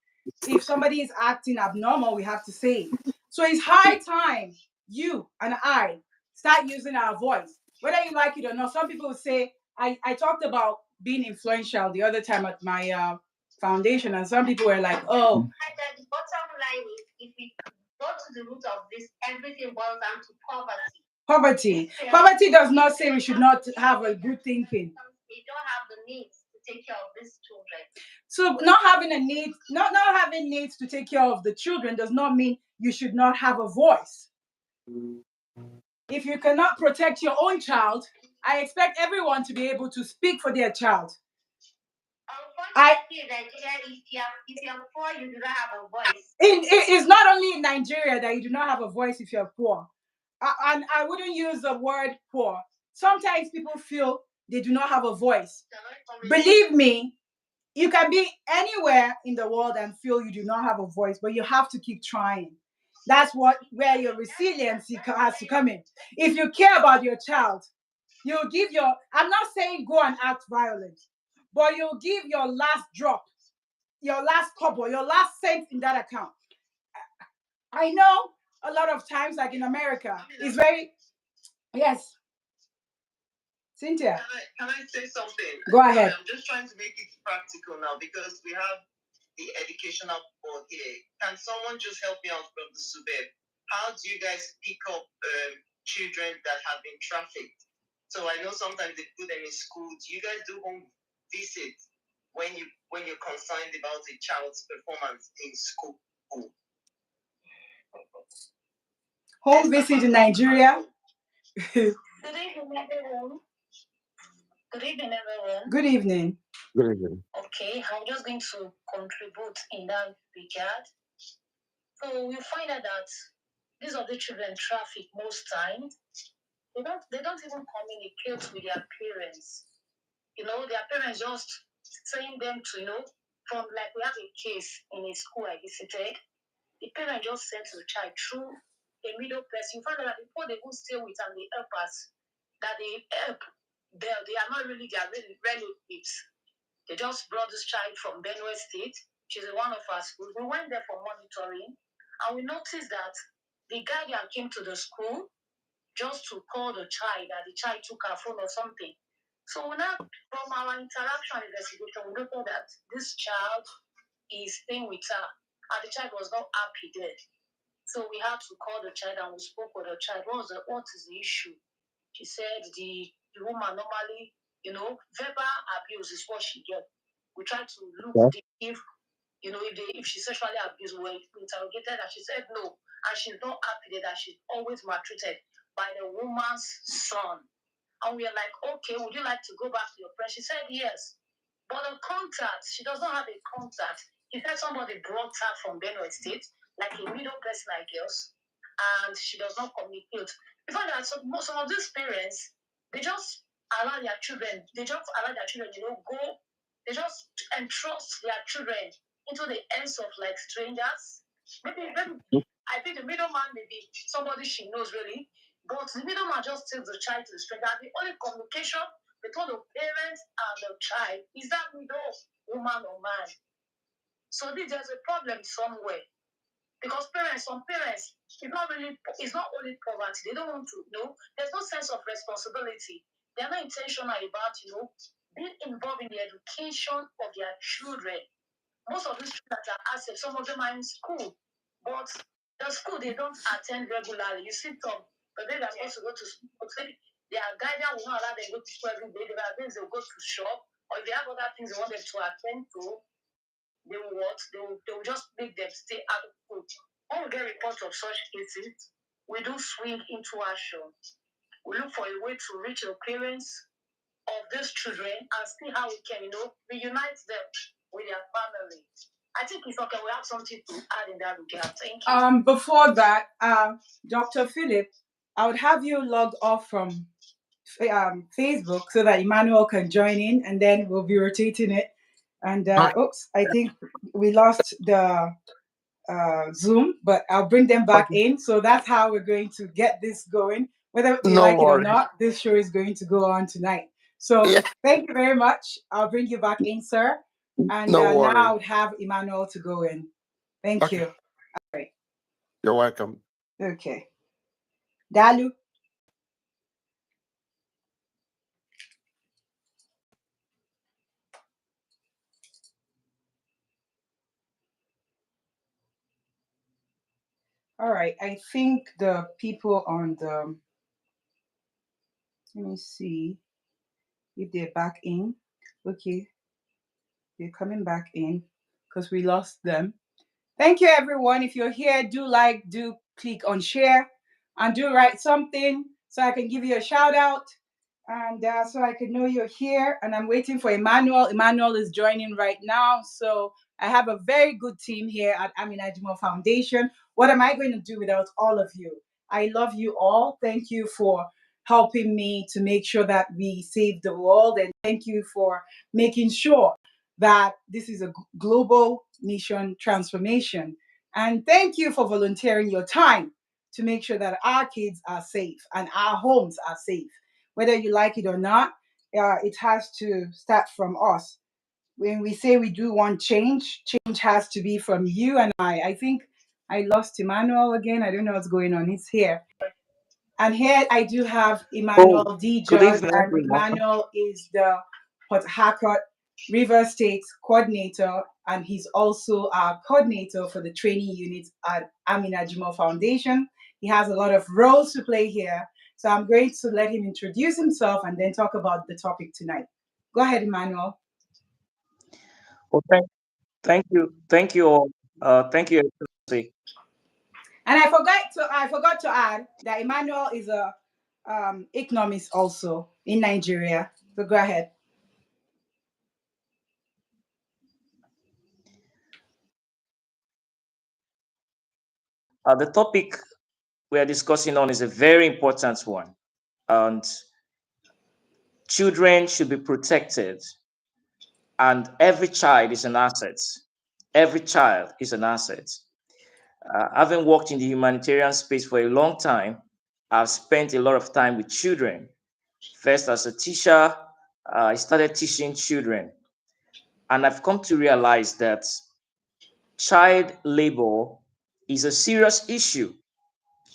[SPEAKER 1] if somebody is acting abnormal, we have to say it. So it's high time you and I start using our voice, whether you like it or not. Some people say, I talked about being influential the other time at my foundation, and some people were like, oh.
[SPEAKER 4] The bottom line is, if we go to the root of this, everything boils down to poverty.
[SPEAKER 1] Poverty does not say we should not have a good thinking.
[SPEAKER 4] They don't have the means to take care of these children.
[SPEAKER 1] So not having needs to take care of the children does not mean you should not have a voice. If you cannot protect your own child, I expect everyone to be able to speak for their child.
[SPEAKER 4] Unfortunately, Nigeria, if you're poor, you do not have a voice.
[SPEAKER 1] It's not only in Nigeria that you do not have a voice if you're poor. And I wouldn't use the word poor. Sometimes people feel they do not have a voice. Believe me, you can be anywhere in the world and feel you do not have a voice, but you have to keep trying. That's where your resiliency has to come in. If you care about your child, you'll give I'm not saying go and act violent, but you'll give your last drop, your last couple, your last cent in that account. I know a lot of times, like in America, it's very, yes. Cynthia.
[SPEAKER 3] Can I say something?
[SPEAKER 1] Go ahead.
[SPEAKER 3] I'm just trying to make it practical now because we have the educational board here. Can someone just help me out from the SUBEB? How do you guys pick up children that have been trafficked? So I know sometimes they put them in school. Do you guys do home visits when you're concerned about a child's performance in school?
[SPEAKER 1] Home visit in Nigeria.
[SPEAKER 4] Good evening, everyone.
[SPEAKER 1] Good evening.
[SPEAKER 2] Good evening.
[SPEAKER 4] Okay, I'm just going to contribute in that regard. So we find out that these are the children traffic most times. They don't even communicate with their parents. Their parents just send them to, from like we have a case in a school I visited. The parent just sent the child through a middle person. You find out that before they go stay with and they help us, that they help. They are not really their relatives. They just brought this child from Benue State, which is one of our schools. We went there for monitoring, and we noticed that the guardian came to the school just to call the child, that the child took her phone or something. So now, from our interaction investigation, we noted that this child is staying with her, and the child was not happy there.
[SPEAKER 5] So we had to call the child and we spoke with the child. What is the issue? She said the woman normally, verbal abuse is what she gets. We tried to look if if she's sexually abused, we interrogated her. She said no, and she's not happy that she's always maltreated by the woman's son. And we are like, okay, would you like to go back to your friend? She said yes. But the contact, she does not have a contact. She said somebody brought her from Benue State, like a middle person, I guess, and she does not communicate. In fact, that some of these parents, they just allow their children, go, they just entrust their children into the hands of like strangers. Maybe I think the middleman may be somebody she knows really, but the middleman just takes the child to the stranger. The only communication between the parents and the child is that middle woman or man. So there's a problem somewhere. Because some parents, it's not only poverty. They don't want to know. There's no sense of responsibility. They're not intentional about, being involved in the education of their children. Most of these children are assets. Some of them are in school, but the school they don't attend regularly. You see some, but they are supposed to go to school. Their guardian will not allow them to go to school every day. There are days they'll go to shop, or if they have other things they want them to attend to, they will just make them stay out of school. When we get reports of such cases, we do swing into action. We look for a way to reach the parents of these children and see how we can, reunite them with their family. I think it's okay. We have something to add in that regard. Thank you.
[SPEAKER 1] Before that, Dr. Philip, I would have you log off from Facebook so that Emmanuel can join in, and then we'll be rotating it. And oops, I think we lost the Zoom, but I'll bring them back in. So that's how we're going to get this going. Whether you like it or not, this show is going to go on tonight. So thank you very much. I'll bring you back in, sir. And now I would have Emmanuel to go in. Thank you. All right.
[SPEAKER 2] You're welcome.
[SPEAKER 1] Okay. Dalu. All right. I think the people on the, let me see if they're back in. Okay. They're coming back in because we lost them. Thank you, everyone. If you're here, do click on share, and do write something so I can give you a shout out, and so I can know you're here. And I'm waiting for Emmanuel. Emmanuel is joining right now. So I have a very good team here at Amina Jimoh Foundation. What am I going to do without all of you? I love you all. Thank you for helping me to make sure that we save the world, and thank you for making sure that this is a global mission transformation. And thank you for volunteering your time to make sure that our kids are safe and our homes are safe. Whether you like it or not, it has to start from us. When we say we do want change, change has to be from you and I. I think I lost Emmanuel again. I don't know what's going on. He's here. And here I do have Emmanuel D. Judge, and Emmanuel is the Port Harcourt River State coordinator, and he's also our coordinator for the training unit at Amina Jimoh Foundation. He has a lot of roles to play here, so I'm going to let him introduce himself and then talk about the topic tonight. Go ahead, Emmanuel.
[SPEAKER 7] Well, thank you all. Thank you.
[SPEAKER 1] And I forgot to add that Emmanuel is a economist also in Nigeria. So go ahead.
[SPEAKER 7] The topic we are discussing on is a very important one, and children should be protected, and every child is an asset. Every child is an asset. Having worked in the humanitarian space for a long time, I've spent a lot of time with children. First, as a teacher, I started teaching children, and I've come to realize that child labor is a serious issue.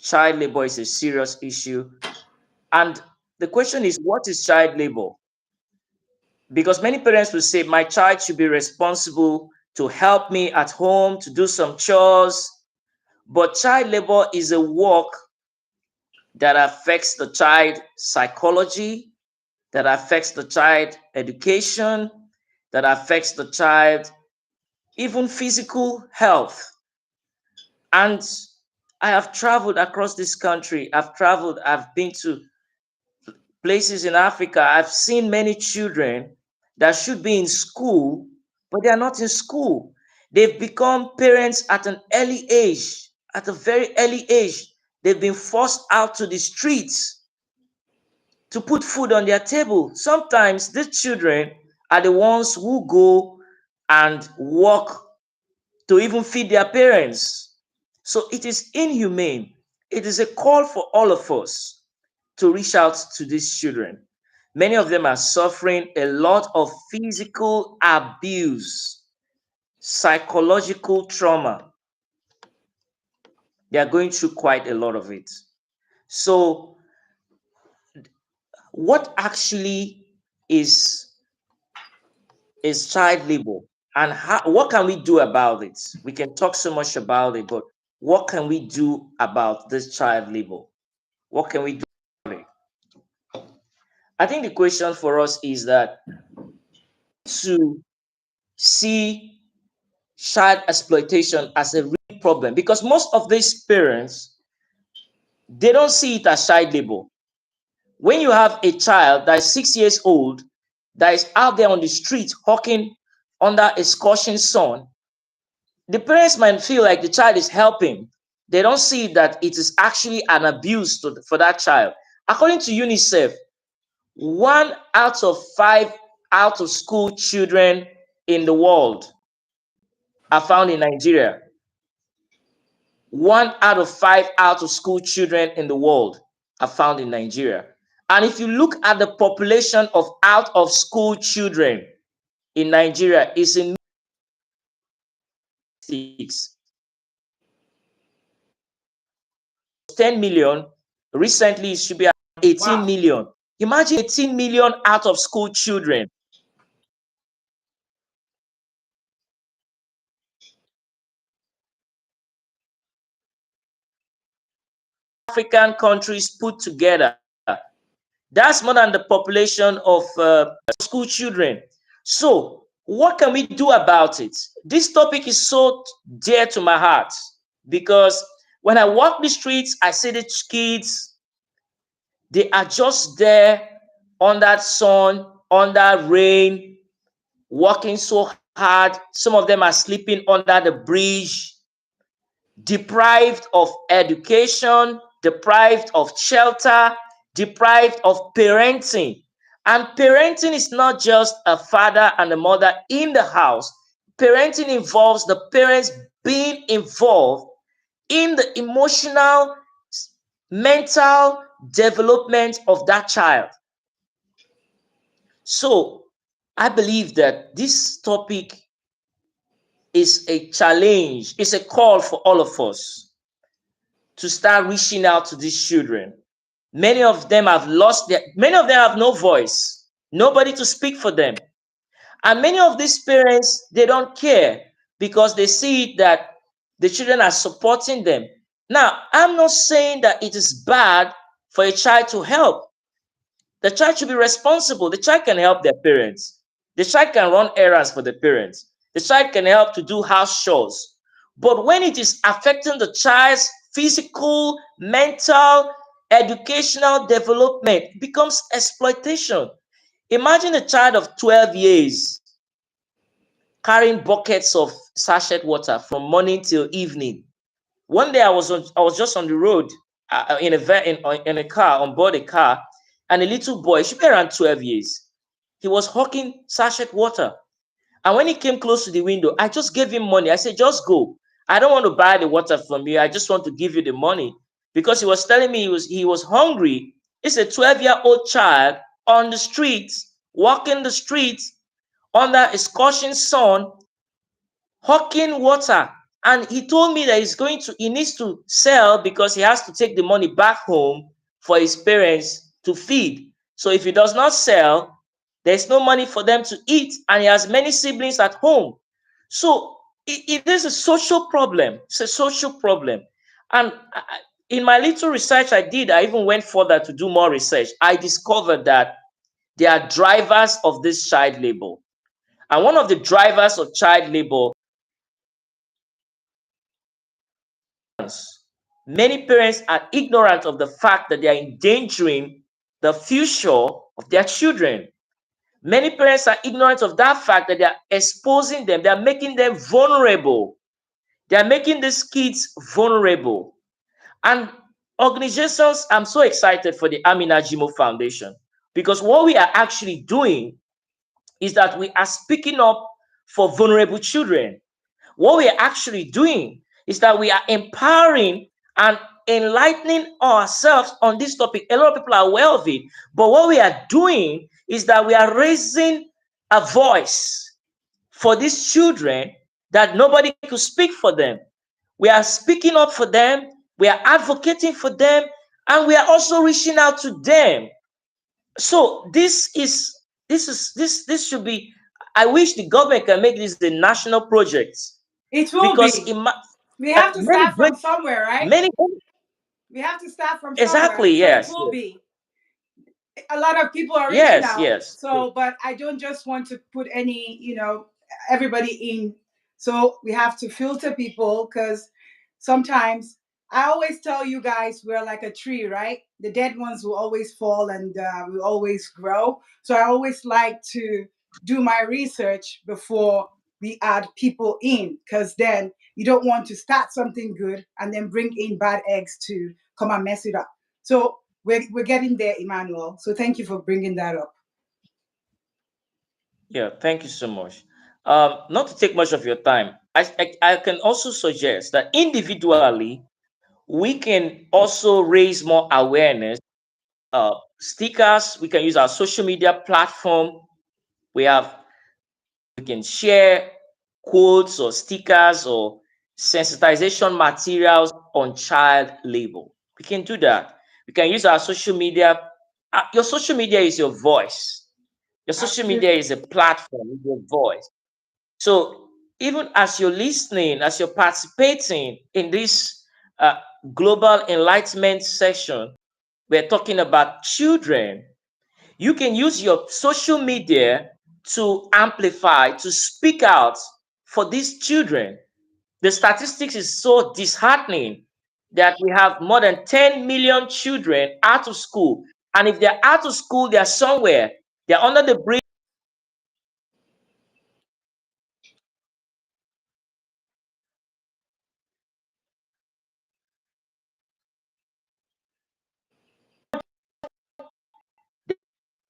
[SPEAKER 7] Child labor is a serious issue. And the question is, what is child labor? Because many parents will say, my child should be responsible to help me at home, to do some chores. But child labor is a work that affects the child psychology, that affects the child education, that affects the child even physical health. And I have traveled across this country. I've been to places in Africa. I've seen many children that should be in school, but they are not in school. They've become parents at an early age, at a very early age. They've been forced out to the streets to put food on their table. Sometimes these children are the ones who go and work to even feed their parents. So it is inhumane. It is a call for all of us to reach out to these children. Many of them are suffering a lot of physical abuse, psychological trauma. They are going through quite a lot of it. So, what actually is child labor, and what can we do about it? We can talk so much about it, but what can we do about this child labor? What can we do about it? I think the question for us is that to see child exploitation as a real problem, because most of these parents, they don't see it as child labor. When you have a child that is 6 years old that is out there on the street hawking under a scorching sun, the parents might feel like the child is helping. They don't see that it is actually an abuse for that child. According to UNICEF, 1 out of 5 out of school children in the world are found in Nigeria. 1 out of 5 out of school children in the world are found in Nigeria. And if you look at the population of out of school children in Nigeria, it's in 10 million. Recently, it should be 18 million. Imagine 18 million out of school children. African countries put together. That's more than the population of school children. So, what can we do about it? This topic is so dear to my heart because when I walk the streets, I see the kids. They are just there on that sun, on that rain, working so hard. Some of them are sleeping under the bridge, deprived of education, deprived of shelter, deprived of parenting. And parenting is not just a father and a mother in the house. Parenting involves the parents being involved in the emotional, mental development of that child. So I believe that this topic is a challenge, it's a call for all of us to start reaching out to these children. Many of them have many of them have no voice, nobody to speak for them. And many of these parents, they don't care because they see that the children are supporting them. Now, I'm not saying that it is bad for a child to help. The child should be responsible. The child can help their parents. The child can run errands for the parents. The child can help to do house chores. But when it is affecting the child's physical, mental, educational development, it becomes exploitation. Imagine a child of 12 years carrying buckets of sachet water from morning till evening. One day I was just on the road in a car, on board a car, and a little boy, he should be around 12 years. He was hawking sachet water. And when he came close to the window, I just gave him money. I said, just go. I don't want to buy the water from you. I just want to give you the money. Because he was telling me he was hungry. It's a 12-year-old child on the streets, walking the streets under a scorching sun, hawking water. And he told me that he needs to sell because he has to take the money back home for his parents to feed. So if he does not sell, there's no money for them to eat, and he has many siblings at home. So it is a social problem. It's a social problem. And in my little research I did, I even went further to do more research. I discovered that they are drivers of this child labor. And one of the drivers of child labor, many parents are ignorant of the fact that they are endangering the future of their children. Many parents are ignorant of that fact that they are exposing them, they are making them vulnerable. They are making these kids vulnerable. And organizations, I'm so excited for the Amina Jimoh Foundation, because what we are actually doing is that we are speaking up for vulnerable children. What we are actually doing is that we are empowering and enlightening ourselves on this topic. A lot of people are aware of it, but what we are doing is that we are raising a voice for these children that nobody could speak for them. We are speaking up for them, we are advocating for them, and we are also reaching out to them. So this should be, I wish the government can make this a national project,
[SPEAKER 1] It will
[SPEAKER 7] because
[SPEAKER 1] be. We have to
[SPEAKER 7] many
[SPEAKER 1] start
[SPEAKER 7] great,
[SPEAKER 1] from somewhere, right?
[SPEAKER 7] many,
[SPEAKER 1] We have to start from somewhere.
[SPEAKER 7] exactly,
[SPEAKER 1] So it
[SPEAKER 7] yes,
[SPEAKER 1] will be. A lot of people are reaching
[SPEAKER 7] yes,
[SPEAKER 1] out.
[SPEAKER 7] yes,
[SPEAKER 1] So, but I don't just want to put any, everybody in. So we have to filter people, because sometimes I always tell you guys we're like a tree, right? The dead ones will always fall and will always grow. So I always like to do my research before we add people in, because then you don't want to start something good and then bring in bad eggs to come and mess it up. So we're getting there, Emmanuel. So thank you for bringing that up.
[SPEAKER 7] yeah. Thank you so much. Not to take much of your time, I can also suggest that individually we can also raise more awareness. Stickers, we can use our social media platform. We can share quotes or stickers or sensitization materials on child labor. We can do that. We can use our social media. Your social media is your voice. Your social media
[SPEAKER 1] Absolutely.
[SPEAKER 7] is a platform, is your voice. So even as you're listening, as you're participating in this global enlightenment session, we're talking about children. You can use your social media to amplify, to speak out for these children. The statistics is so disheartening that we have more than 10 million children out of school. And if they're out of school, they're somewhere, they're under the bridge.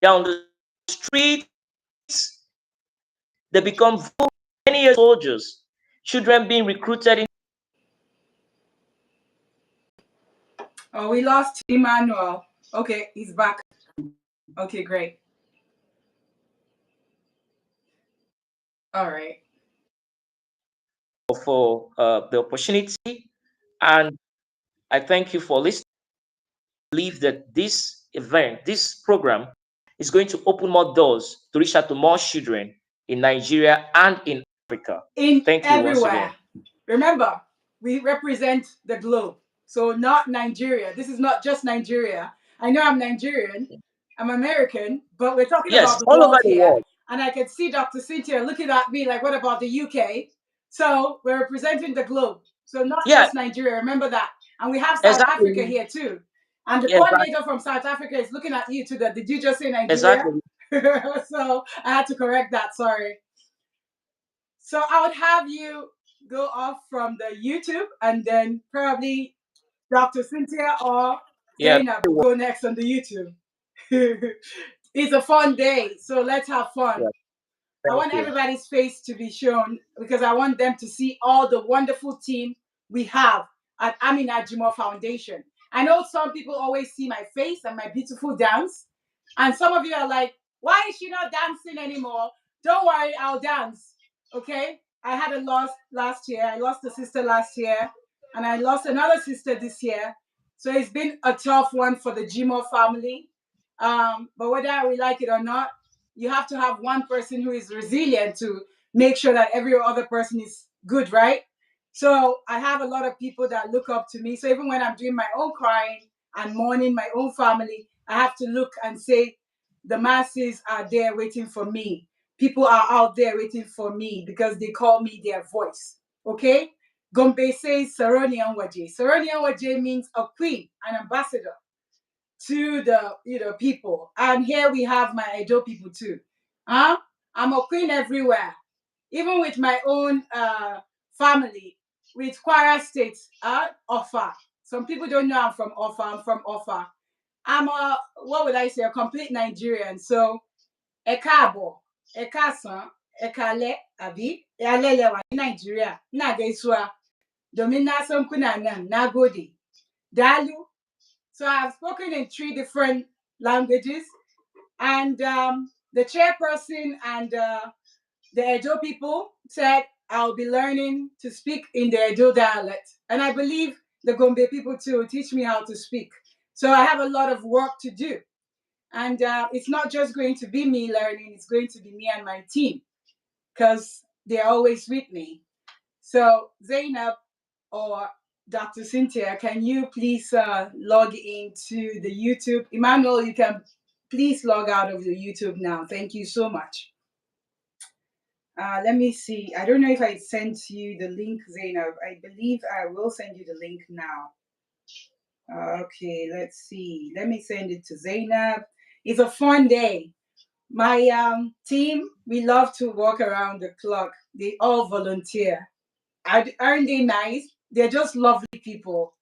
[SPEAKER 7] They're on the streets, they become many years soldiers, children being recruited in.
[SPEAKER 1] Oh, we lost Emmanuel. Okay, he's back. Okay, great. All right.
[SPEAKER 7] For the opportunity, and I thank you for listening. I believe that this event, this program, is going to open more doors to reach out to more children in Nigeria and in Africa.
[SPEAKER 1] In
[SPEAKER 7] Thank you once
[SPEAKER 1] everywhere.
[SPEAKER 7] again.
[SPEAKER 1] Remember, we represent the globe. So not Nigeria. This is not just Nigeria. I know I'm Nigerian, I'm American, but we're talking about
[SPEAKER 7] Yes,
[SPEAKER 1] the
[SPEAKER 7] all over
[SPEAKER 1] world
[SPEAKER 7] the
[SPEAKER 1] here.
[SPEAKER 7] world.
[SPEAKER 1] And I can see Dr. Cynthia looking at me like, what about the UK? So we're representing the globe. So not
[SPEAKER 7] Yeah,
[SPEAKER 1] just Nigeria. Remember that. And we have South Africa
[SPEAKER 7] exactly.
[SPEAKER 1] here too. And the
[SPEAKER 7] Exactly.
[SPEAKER 1] coordinator from South Africa is looking at you too. Did you just say Nigeria?
[SPEAKER 7] Exactly.
[SPEAKER 1] So I had to correct that. Sorry. So I would have you go off from the YouTube, and then probably Dr. Cynthia or
[SPEAKER 7] Yeah.
[SPEAKER 1] Zainab will go next on the YouTube. It's a fun day, so let's have fun.
[SPEAKER 7] Yeah.
[SPEAKER 1] I
[SPEAKER 7] Thank
[SPEAKER 1] want
[SPEAKER 7] you.
[SPEAKER 1] everybody's face to be shown, because I want them to see all the wonderful team we have at Amina Jimoh Foundation. I know some people always see my face and my beautiful dance, and some of you are like, why is she not dancing anymore? Don't worry, I'll dance. Okay? I had a loss last year. I lost a sister last year, and I lost another sister this year. So it's been a tough one for the Jimoh family. But whether we like it or not, you have to have one person who is resilient to make sure that every other person is good, right? So I have a lot of people that look up to me. So even when I'm doing my own crying and mourning my own family, I have to look and say, the masses are there waiting for me. People are out there waiting for me because they call me their voice. Okay? Gombe says Saroni Anwaje. Saroni Anwaje means a queen, an ambassador to the people. And here we have my Edo people too. Huh? I'm a queen everywhere. Even with my own family, with Kwara State, Offa. Some people don't know I'm from Offa. I'm from Offa. I'm a, what would I say, a complete Nigerian. So, Ekabo, Ekason, Ekale, Abi, Alele wa Nigeria, Nageswa, Domina Sonkunanan, Nagodi, Dalu. So I've spoken in 3 different languages, and the chairperson and the Edo people said I'll be learning to speak in the Edo dialect. And I believe the Gombe people too will teach me how to speak. So I have a lot of work to do. And it's not just going to be me learning, it's going to be me and my team because they're always with me. So Zainab or Dr. Cynthia, can you please log into the YouTube? Emmanuel, you can please log out of the YouTube now. Thank you so much. Let me see. I don't know if I sent you the link, Zainab. I believe I will send you the link now. Okay, let's see. Let me send it to Zainab. It's a fun day. My team, we love to walk around the clock. They all volunteer. Aren't they nice? They're just lovely people.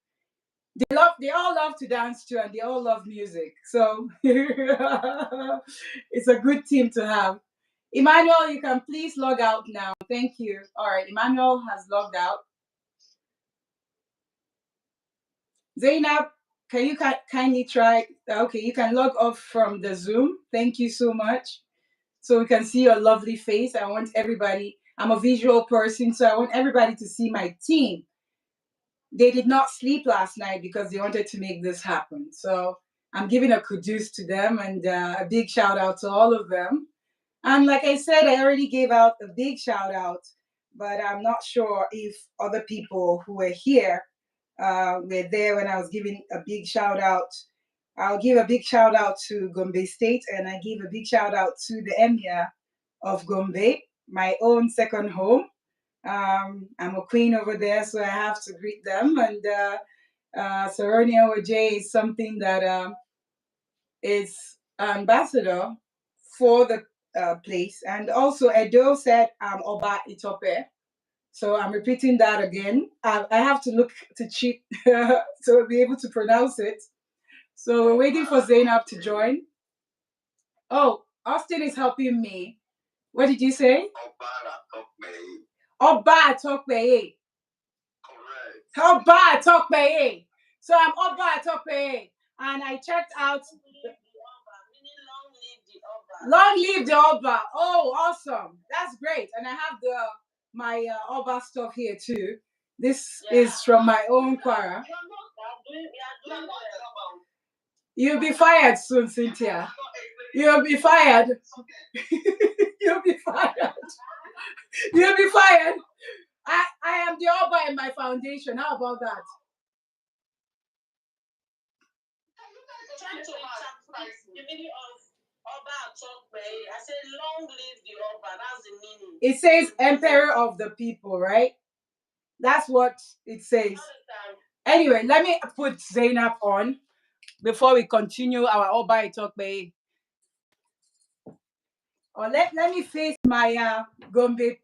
[SPEAKER 1] They all love to dance too, and they all love music. So it's a good team to have. Emmanuel, you can please log out now. Thank you. All right, Emmanuel has logged out. Zainab, can you kindly try? Okay, you can log off from the Zoom. Thank you so much. So we can see your lovely face. I want everybody, I'm a visual person, so I want everybody to see my team. They did not sleep last night because they wanted to make this happen. So I'm giving a kudos to them and a big shout out to all of them. And like I said, I already gave out a big shout out, but I'm not sure if other people who were here were there when I was giving a big shout out. I'll give a big shout out to Gombe State, and I give a big shout out to the Emir of Gombe, my own second home. I'm a queen over there, so I have to greet them. And Saronia OJ is something that is ambassador for the place. And also, Edo said Oba Itope. So I'm repeating that again. I have to look to cheat to be able to pronounce it. So we're waiting for Zainab to join. Oh, Austin is helping me. What did you say? Oba Tokpeye. Correct. Oba Tokpeye. So I'm Oba Tokpeye. And I checked out. Long live the Oba. Oh, awesome. That's great. And I have my Oba stuff here too. This is from my own choir. You'll be fired soon, Cynthia. You'll be fired. You'll be fired. You'll be fired. I am the Oba in my foundation. How about that? The meaning of Oba Tokpeye. I said, long live the Oba. That's the meaning. It says Emperor of the People, right? That's what it says. Anyway, let me put Zainab on before we continue our Oba Tokpeye. Or let me face my Gombe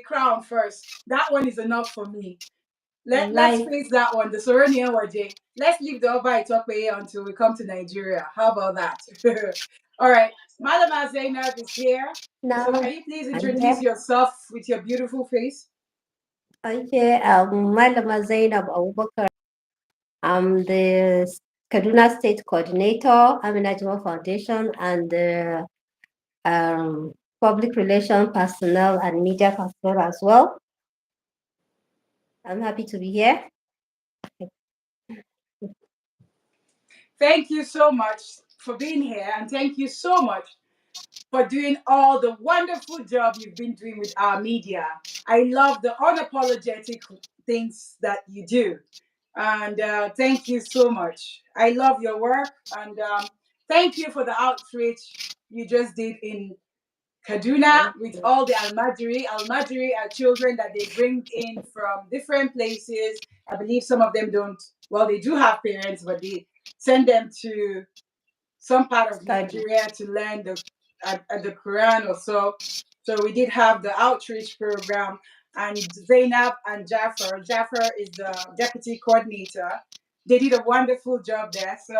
[SPEAKER 1] crown first. That one is enough for me. Let's face that one, the Soronian Waje. Let's leave the Oba Tokpeye until we come to Nigeria. How about that? All right. Mallama Zainab is here. No, so can you please introduce yourself with your beautiful face?
[SPEAKER 8] Okay, Mallama Zainab Abubakar. I'm the Kaduna State Coordinator, Amina Jimoh Foundation, and the Public Relations Personnel and Media Personnel as well. I'm happy to be here.
[SPEAKER 1] Thank you so much for being here, and thank you so much for doing all the wonderful job you've been doing with our media. I love the unapologetic things that you do. And thank you so much. I love your work. And thank you for the outreach you just did in Kaduna
[SPEAKER 8] Thank
[SPEAKER 1] with
[SPEAKER 8] you.
[SPEAKER 1] all the Almajiri. Almajiri are children that they bring in from different places. I believe some of them don't, well, they do have parents, but they send them to some part of
[SPEAKER 8] Study.
[SPEAKER 1] Nigeria to learn the Quran or so. So we did have the outreach program, and Zainab and Jaffer. Jaffer is the deputy coordinator. They did a wonderful job there. So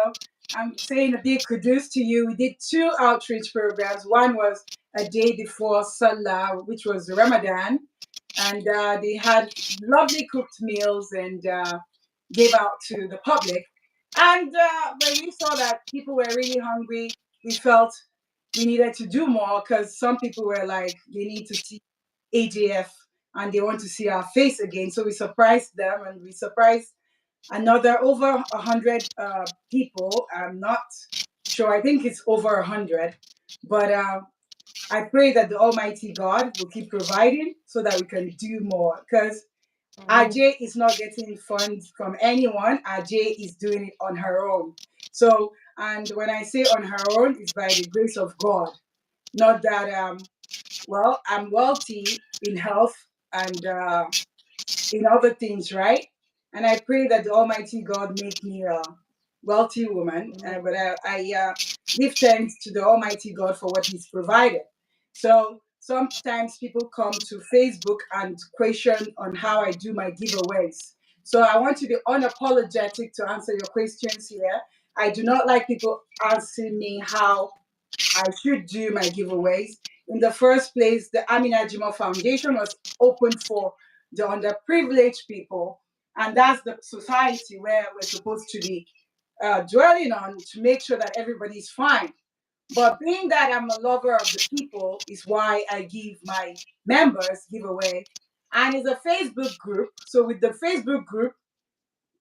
[SPEAKER 1] I'm saying a big kudos to you. We did two outreach programs. One was a day before Salah, which was Ramadan, and they had lovely cooked meals and gave out to the public. And when we saw that people were really hungry, we felt we needed to do more because some people were like, they need to see AJF and they want to see our face again. So we surprised them and we surprised another over 100 people. I'm not sure. I think it's over 100. But I pray that the Almighty God will keep providing so that we can do more. Because AJE is not getting funds from anyone. AJE is doing it on her own. So, and when I say on her own, it's by the grace of God. Not that, well, I'm wealthy in health and in other things, right? And I pray that the Almighty God make me a wealthy woman. But I give thanks to the Almighty God for what He's provided. So sometimes people come to Facebook and question on how I do my giveaways. So I want to be unapologetic to answer your questions here. I do not like people asking me how I should do my giveaways. In the first place, the Amina Jimoh Foundation was open for the underprivileged people, and that's the society where we're supposed to be dwelling on to make sure that everybody's fine. But being that I'm a lover of the people, is why I give my members giveaway, and it's a Facebook group. So with the Facebook group,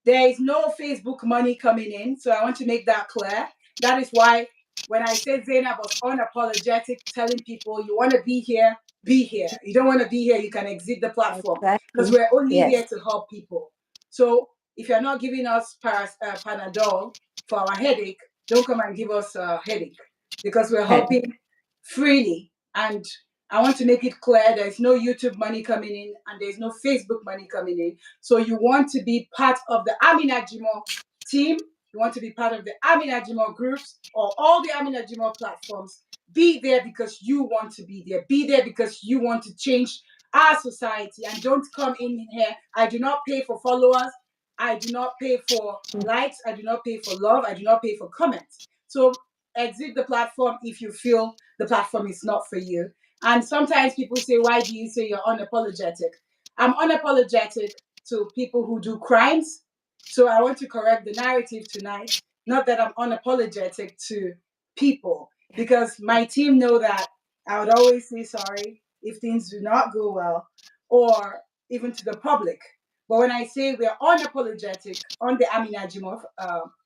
[SPEAKER 1] there is no Facebook money coming in. So I want to make that clear. That is why when I said Zainab was unapologetic, telling people you want to be here, be here. You don't want to be here, you can exit the platform because
[SPEAKER 8] Exactly.
[SPEAKER 1] we're only
[SPEAKER 8] Yes.
[SPEAKER 1] here to help people. So if you're not giving us Panadol for our headache, don't come and give us a headache because we're
[SPEAKER 8] Head.
[SPEAKER 1] helping freely. And I want to make it clear there's no YouTube money coming in and there's no Facebook money coming in. So you want to be part of the Amina Jimoh team, you want to be part of the Amina Jimoh groups or all the Amina Jimoh platforms, be there because you want to be there. Be there because you want to change our society. And don't come in here. I do not pay for followers. I do not pay for likes. I do not pay for love. I do not pay for comments. So exit the platform if you feel the platform is not for you. And sometimes people say, why do you say you're unapologetic? I'm unapologetic to people who do crimes. So I want to correct the narrative tonight. Not that I'm unapologetic to people, because my team know that I would always say sorry if things do not go well, or even to the public. But when I say we're unapologetic on the Amina Jimoh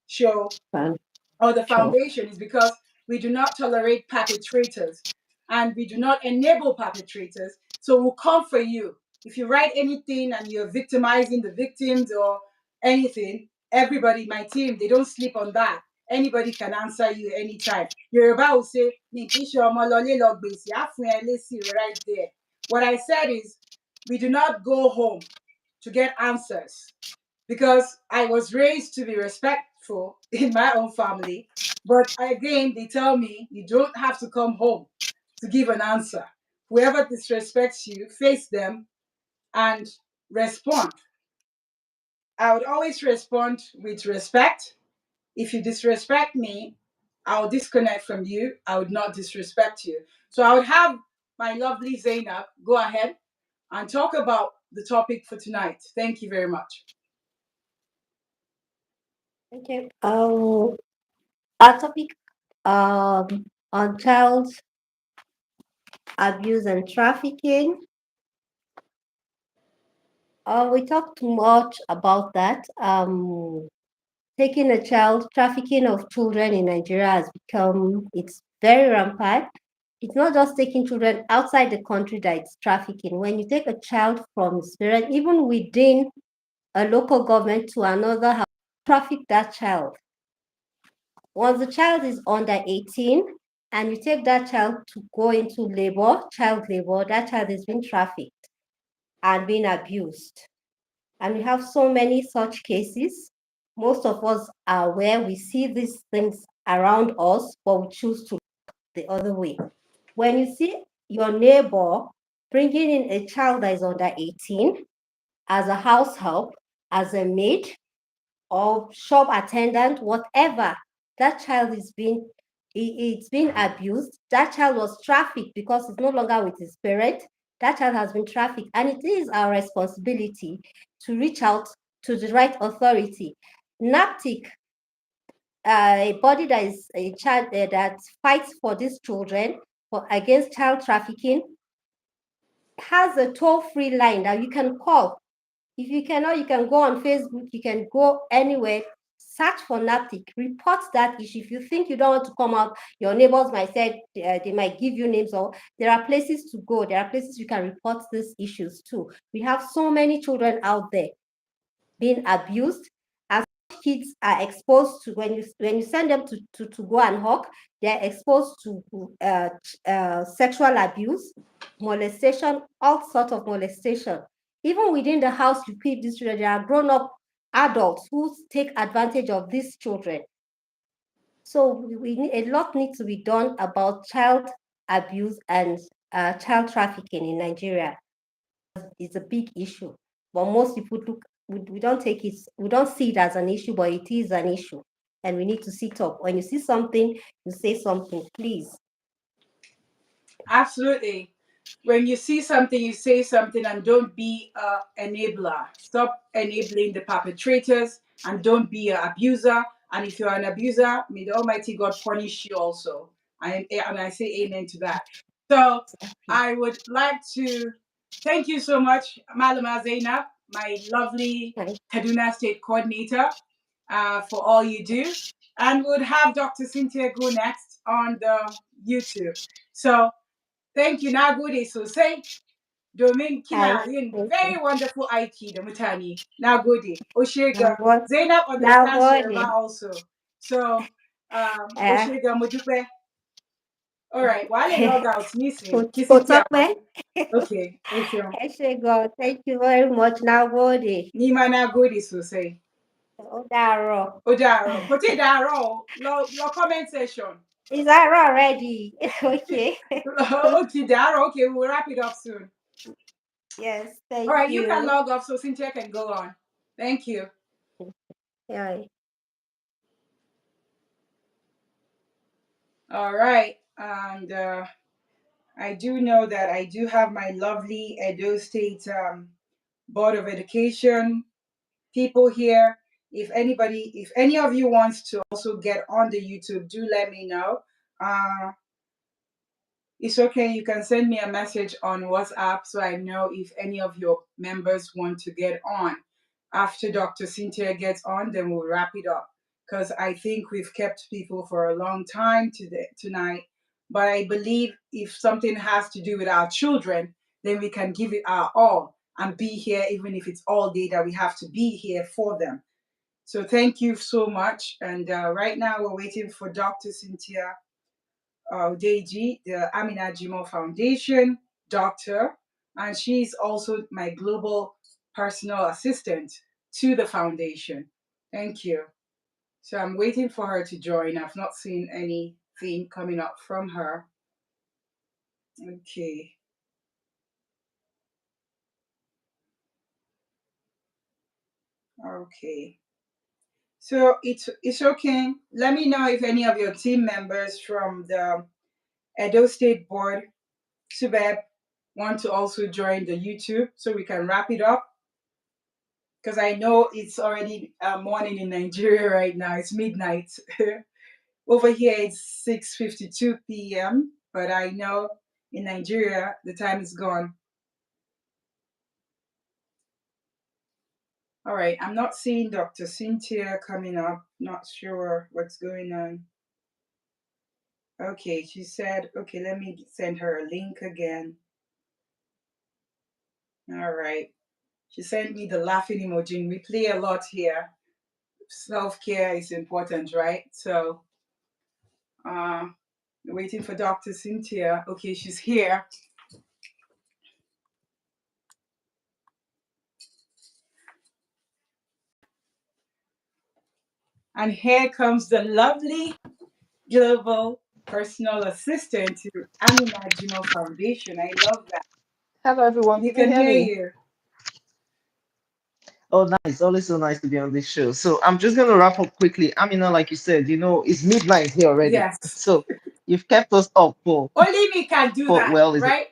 [SPEAKER 1] show,
[SPEAKER 8] Fun.
[SPEAKER 1] or the
[SPEAKER 8] Sure.
[SPEAKER 1] foundation, is because we do not tolerate perpetrators and we do not enable perpetrators. So we'll come for you. If you write anything and you're victimizing the victims or anything, everybody, my team, they don't sleep on that. Anybody can answer you anytime. Yoruba will say, right there. What I said is, we do not go home to get answers because I was raised to be respectful in my own family. But again, they tell me you don't have to come home to give an answer. Whoever disrespects you, face them and respond. I would always respond with respect. If you disrespect me, I'll disconnect from you. I would not disrespect you. So I would have my lovely Zainab go ahead and talk about the topic for tonight. Thank you very much.
[SPEAKER 8] Okay. Our topic on child abuse and trafficking. We talked too much about that. Taking a child, trafficking of children in Nigeria has become, it's very rampant. it's not just taking children outside the country that it's trafficking. When you take a child from his parent, even within a local government to another house, traffic that child. Once the child is under 18 and you take that child to go into labor, child labor, that child is being trafficked and being abused. And we have so many such cases. Most of us are aware, we see these things around us, but we choose to look the other way. When you see your neighbor bringing in a child that is under 18 as a house help, as a maid, or shop attendant, whatever, that child is being it's been abused. That child was trafficked because it's no longer with his parent. That child has been trafficked, and it is our responsibility to reach out to the right authority. NAPTIC, a body that is a child that fights for these children for against child trafficking, has a toll-free line that you can call. If you cannot, you can go on Facebook, you can go anywhere, search for NAPTIC, report that issue. If you think you don't want to come out, your neighbors might say they might give you names, or there are places to go. There are places you can report these issues too. We have so many children out there being abused, and kids are exposed to, when you send them to go and hawk, they're exposed to sexual abuse, molestation, all sorts of molestation. Even within the house you keep these children, there are grown-up adults who take advantage of these children. So a lot needs to be done about child abuse and child trafficking in Nigeria. It's a big issue, but most people we don't take it, we don't see it as an issue, but it is an issue, and we need to sit up. When you see something, you say something, please.
[SPEAKER 1] Absolutely. When you see something, you say something, and don't be an enabler. Stop enabling the perpetrators, and don't be an abuser. And if you're an abuser, may the Almighty God punish you also. And I say amen to that. So I would like to thank you so much, Mallama Zainab, my lovely Kaduna State Coordinator, for all you do. And we'll have Dr. Cynthia go next on the YouTube. So thank you. Na gode sosai domin kina yin very wonderful aiki da mutane. Na gode. Oshega. Zainab understands Yoruba also. So, Oshega Modupe. All right. While I log out, listen. Okay.
[SPEAKER 8] Oshega. Thank you very much. Na gode.
[SPEAKER 1] Nima na gode sosai.
[SPEAKER 8] Odaro.
[SPEAKER 1] Odaro. Kote daro. Lo comment section.
[SPEAKER 8] Is that already? Okay.
[SPEAKER 1] Okay, daro. Okay, we'll wrap it up soon.
[SPEAKER 8] Yes, thank you.
[SPEAKER 1] All right, you can log off so Cynthia can go on. Thank you.
[SPEAKER 8] Yeah.
[SPEAKER 1] All right, and I do know that I do have my lovely Edo State Board of Education people here. If any of you wants to also get on the YouTube, do let me know. It's okay. You can send me a message on WhatsApp so I know if any of your members want to get on. After Dr. Cynthia gets on, then we'll wrap it up, because I think we've kept people for a long time tonight. But I believe if something has to do with our children, then we can give it our all and be here, even if it's all day that we have to be here for them. So thank you so much. And right now we're waiting for Dr. Cynthia Odigie, the Amina Jimoh Foundation doctor, and she's also my global personal assistant to the foundation. Thank you. So I'm waiting for her to join. I've not seen anything coming up from her. Okay. Okay. So it's okay. Let me know if any of your team members from the Edo State Board, SUBEB, want to also join the YouTube so we can wrap it up. Because I know it's already morning in Nigeria right now. It's midnight. Over here it's 6:52 p.m. But I know in Nigeria the time is gone. All right, I'm not seeing Dr. Cynthia coming up. Not sure what's going on. Okay, she said, okay, let me send her a link again. All right. She sent me the laughing emoji. We play a lot here. Self-care is important, right? So, uh, waiting for Dr. Cynthia. Okay, she's here. And here comes the lovely global personal assistant to Amina Jimoh Foundation. I love that.
[SPEAKER 9] Hello, everyone.
[SPEAKER 1] We
[SPEAKER 9] Can you
[SPEAKER 1] can
[SPEAKER 9] hear
[SPEAKER 1] hear
[SPEAKER 9] me?
[SPEAKER 1] you.
[SPEAKER 9] Oh, nice. Always so nice to be on this show. So I'm just going to wrap up quickly. Amina, like you said, it's midnight here already.
[SPEAKER 1] Yes.
[SPEAKER 9] So you've kept us up
[SPEAKER 1] Only me can do
[SPEAKER 9] for
[SPEAKER 1] that,
[SPEAKER 9] well, is it
[SPEAKER 1] right?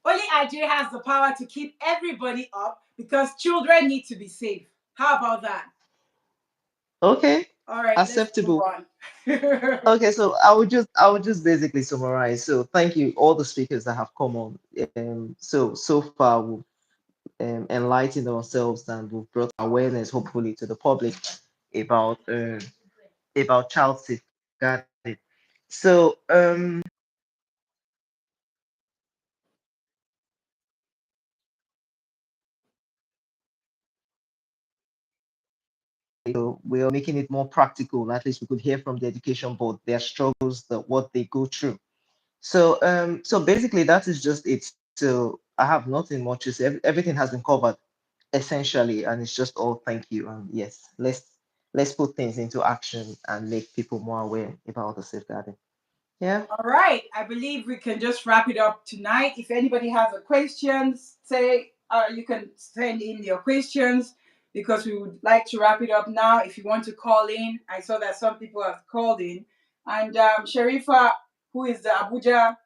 [SPEAKER 1] Only AJE has the power to keep everybody up because children need to be safe. How about that?
[SPEAKER 9] okay?
[SPEAKER 1] All right, let's move
[SPEAKER 9] Acceptable.
[SPEAKER 1] on.
[SPEAKER 9] Okay, so I would just basically summarize. So thank you all the speakers that have come on. So far we've enlightened ourselves and we've brought awareness, hopefully, to the public about child safeguarding. So so we are making it more practical. At least we could hear from the education board their struggles, what they go through. So basically that is just it. So I have nothing much to say. Everything has been covered essentially, and it's just all thank you. And yes, let's put things into action and make people more aware about the safeguarding. Yeah.
[SPEAKER 1] All right, I believe we can just wrap it up tonight. If anybody has a question, say you can send in your questions because we would like to wrap it up now. If you want to call in, I saw that some people have called in, and Sharifa, who is the Abuja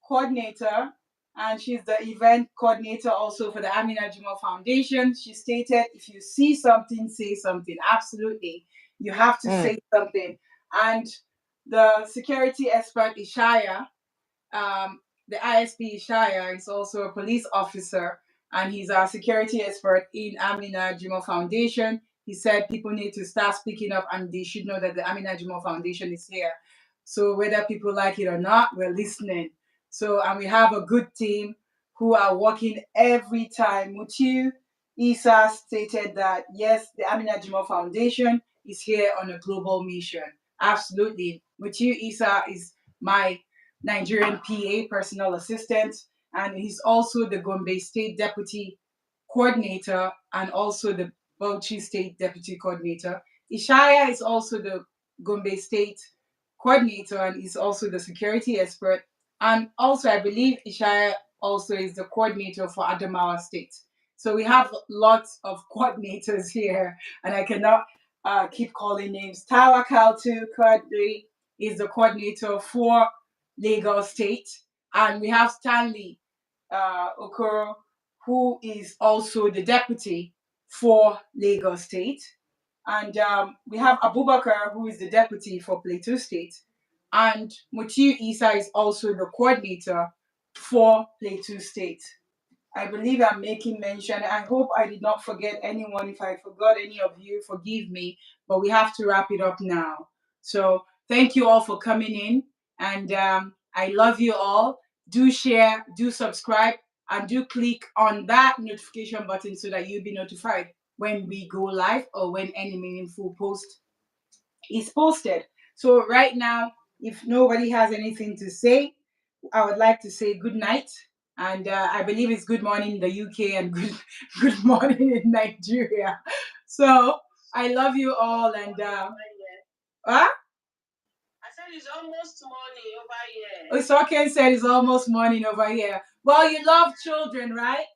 [SPEAKER 1] coordinator, and she's the event coordinator also for the Amina Jimoh Foundation. She stated, if you see something, say something. Absolutely, you have to say something. And the security expert Ishaya, the ISP Ishaya is also a police officer and he's our security expert in Amina Jimoh Foundation. He said people need to start speaking up and they should know that the Amina Jimoh Foundation is here. So whether people like it or not, we're listening. So, and we have a good team who are working every time. Mutiu Isa stated that yes, the Amina Jimoh Foundation is here on a global mission. Absolutely. Mutiu Isa is my Nigerian PA, personal assistant, and he's also the Gombe State Deputy Coordinator and also the Bauchi State Deputy Coordinator. Ishaya is also the Gombe State Coordinator and is also the security expert. And also, I believe Ishaya also is the coordinator for Adamawa State. So we have lots of coordinators here, and I cannot keep calling names. Tawa Kaltu Kadri is the coordinator for Lagos State, and we have Stanley Okoro, who is also the deputy for Lagos State. And we have Abubakar, who is the deputy for Plateau State. And Mutiu Isa is also the coordinator for Plateau State. I believe I'm making mention. I hope I did not forget anyone. If I forgot any of you, forgive me. But we have to wrap it up now. So thank you all for coming in. And I love you all. Do share, do subscribe, and do click on that notification button so that you'll be notified when we go live or when any meaningful post is posted. So right now, if nobody has anything to say, I would like to say good night. And I believe it's good morning in the UK and good morning in Nigeria. So I love you all. And huh?
[SPEAKER 3] I said it's almost morning over here.
[SPEAKER 1] Usoken said it's almost morning over here. Well, you love children, right?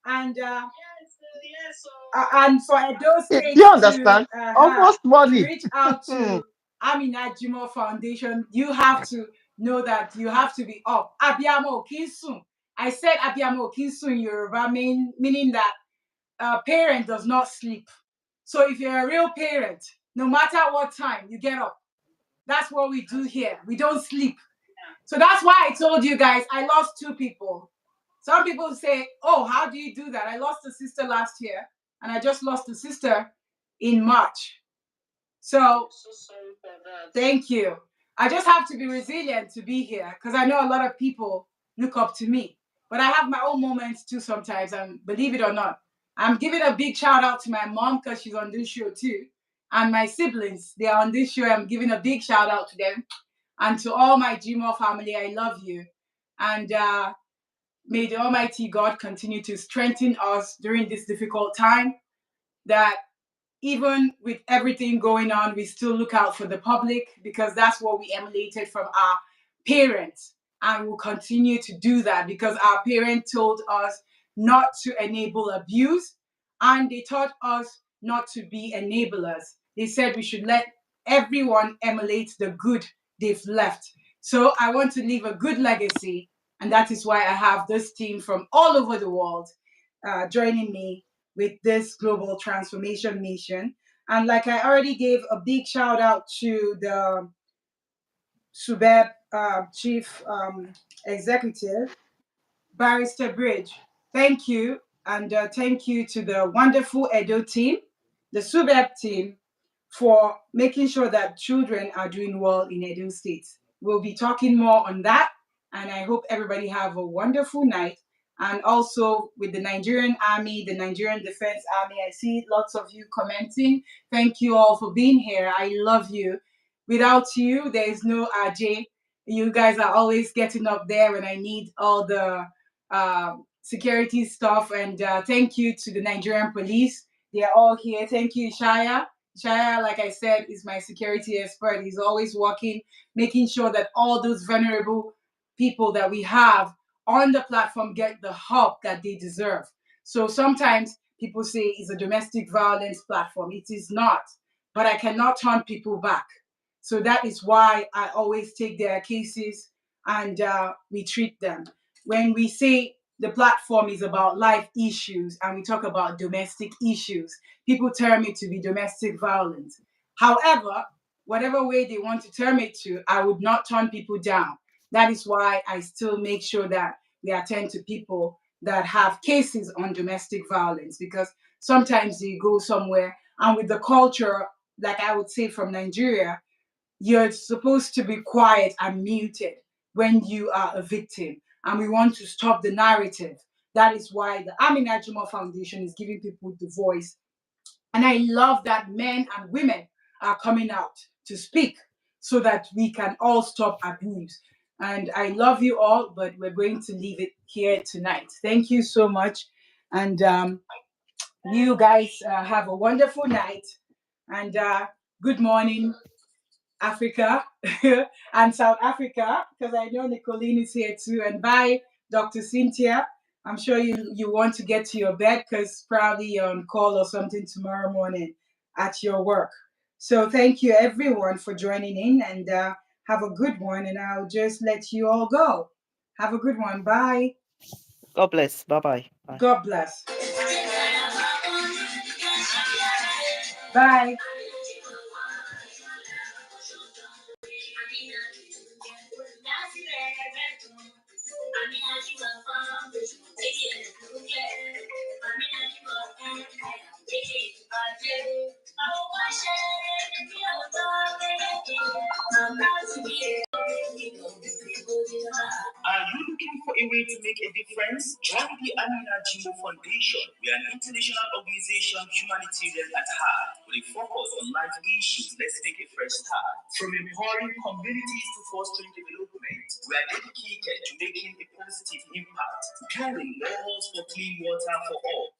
[SPEAKER 1] And
[SPEAKER 3] Yes.
[SPEAKER 1] and for Edo
[SPEAKER 9] Do
[SPEAKER 1] State
[SPEAKER 9] you
[SPEAKER 1] to
[SPEAKER 9] understand? Almost money.
[SPEAKER 1] reach out to Amina Jimoh Foundation, you have to know that you have to be up. Abiamo Kinsun. I said Abiamo Kinsun in Yoruba, meaning that a parent does not sleep. So if you're a real parent, no matter what time, you get up. That's what we do here. We don't sleep. So that's why I told you guys I lost two people. Some people say, oh, how do you do that? I lost a sister last year and I just lost a sister in March. So
[SPEAKER 3] So sorry for that.
[SPEAKER 1] thank you. I just have to be resilient to be here because I know a lot of people look up to me. But I have my own moments too sometimes, and believe it or not, I'm giving a big shout out to my mom because she's on this show too. And my siblings, they are on this show. I'm giving a big shout out to them. And to all my Jimoh family, I love you. And may the Almighty God continue to strengthen us during this difficult time. That even with everything going on, we still look out for the public because that's what we emulated from our parents. And we'll continue to do that because our parents told us not to enable abuse and they taught us not to be enablers. They said we should let everyone emulate the good they've left. So I want to leave a good legacy. And that is why I have this team from all over the world joining me with this global transformation mission. And like I already gave a big shout out to the SUBEB chief executive, Barrister Briggs. Thank you. And thank you to the wonderful Edo team, the SUBEB team, for making sure that children are doing well in Edo State. We'll be talking more on that. And I hope everybody have a wonderful night. And also with the Nigerian Army, the Nigerian Defense Army, I see lots of you commenting. Thank you all for being here. I love you. Without you, there is no AJE. You guys are always getting up there when I need all the security stuff. And thank you to the Nigerian police. They are all here. Thank you, Shaya. Shaya, like I said, is my security expert. He's always working, making sure that all those vulnerable people that we have on the platform get the help that they deserve. So sometimes people say it's a domestic violence platform. It is not, but I cannot turn people back. So that is why I always take their cases and we treat them. When we say the platform is about life issues and we talk about domestic issues, people term it to be domestic violence. However, whatever way they want to term it to, I would not turn people down. That is why I still make sure that we attend to people that have cases on domestic violence because sometimes they go somewhere and with the culture, like I would say from Nigeria, you're supposed to be quiet and muted when you are a victim. And we want to stop the narrative. That is why the Amina Jimoh Foundation is giving people the voice. And I love that men and women are coming out to speak so that we can all stop abuse. And I love you all, but we're going to leave it here tonight. Thank you so much. And you guys have a wonderful night. And good morning, Africa and South Africa, because I know Nicolene is here too. And bye, Dr. Cynthia. I'm sure you want to get to your bed because probably you're on call or something tomorrow morning at your work. So thank you everyone for joining in and have a good one. And I'll just let you all go. Have a good one. Bye.
[SPEAKER 9] God bless. Bye-bye. Bye.
[SPEAKER 1] God bless. Bye. Amina Jimoh Foundation, Amina Jimoh
[SPEAKER 6] Are you looking for a way to make a difference? Join the Amina Jimoh Foundation. We are an international organization, humanitarian at heart, with a focus on life issues. Let's make a fresh start. From empowering communities to fostering development, we are dedicated to making a positive impact, carrying laws for clean water for all.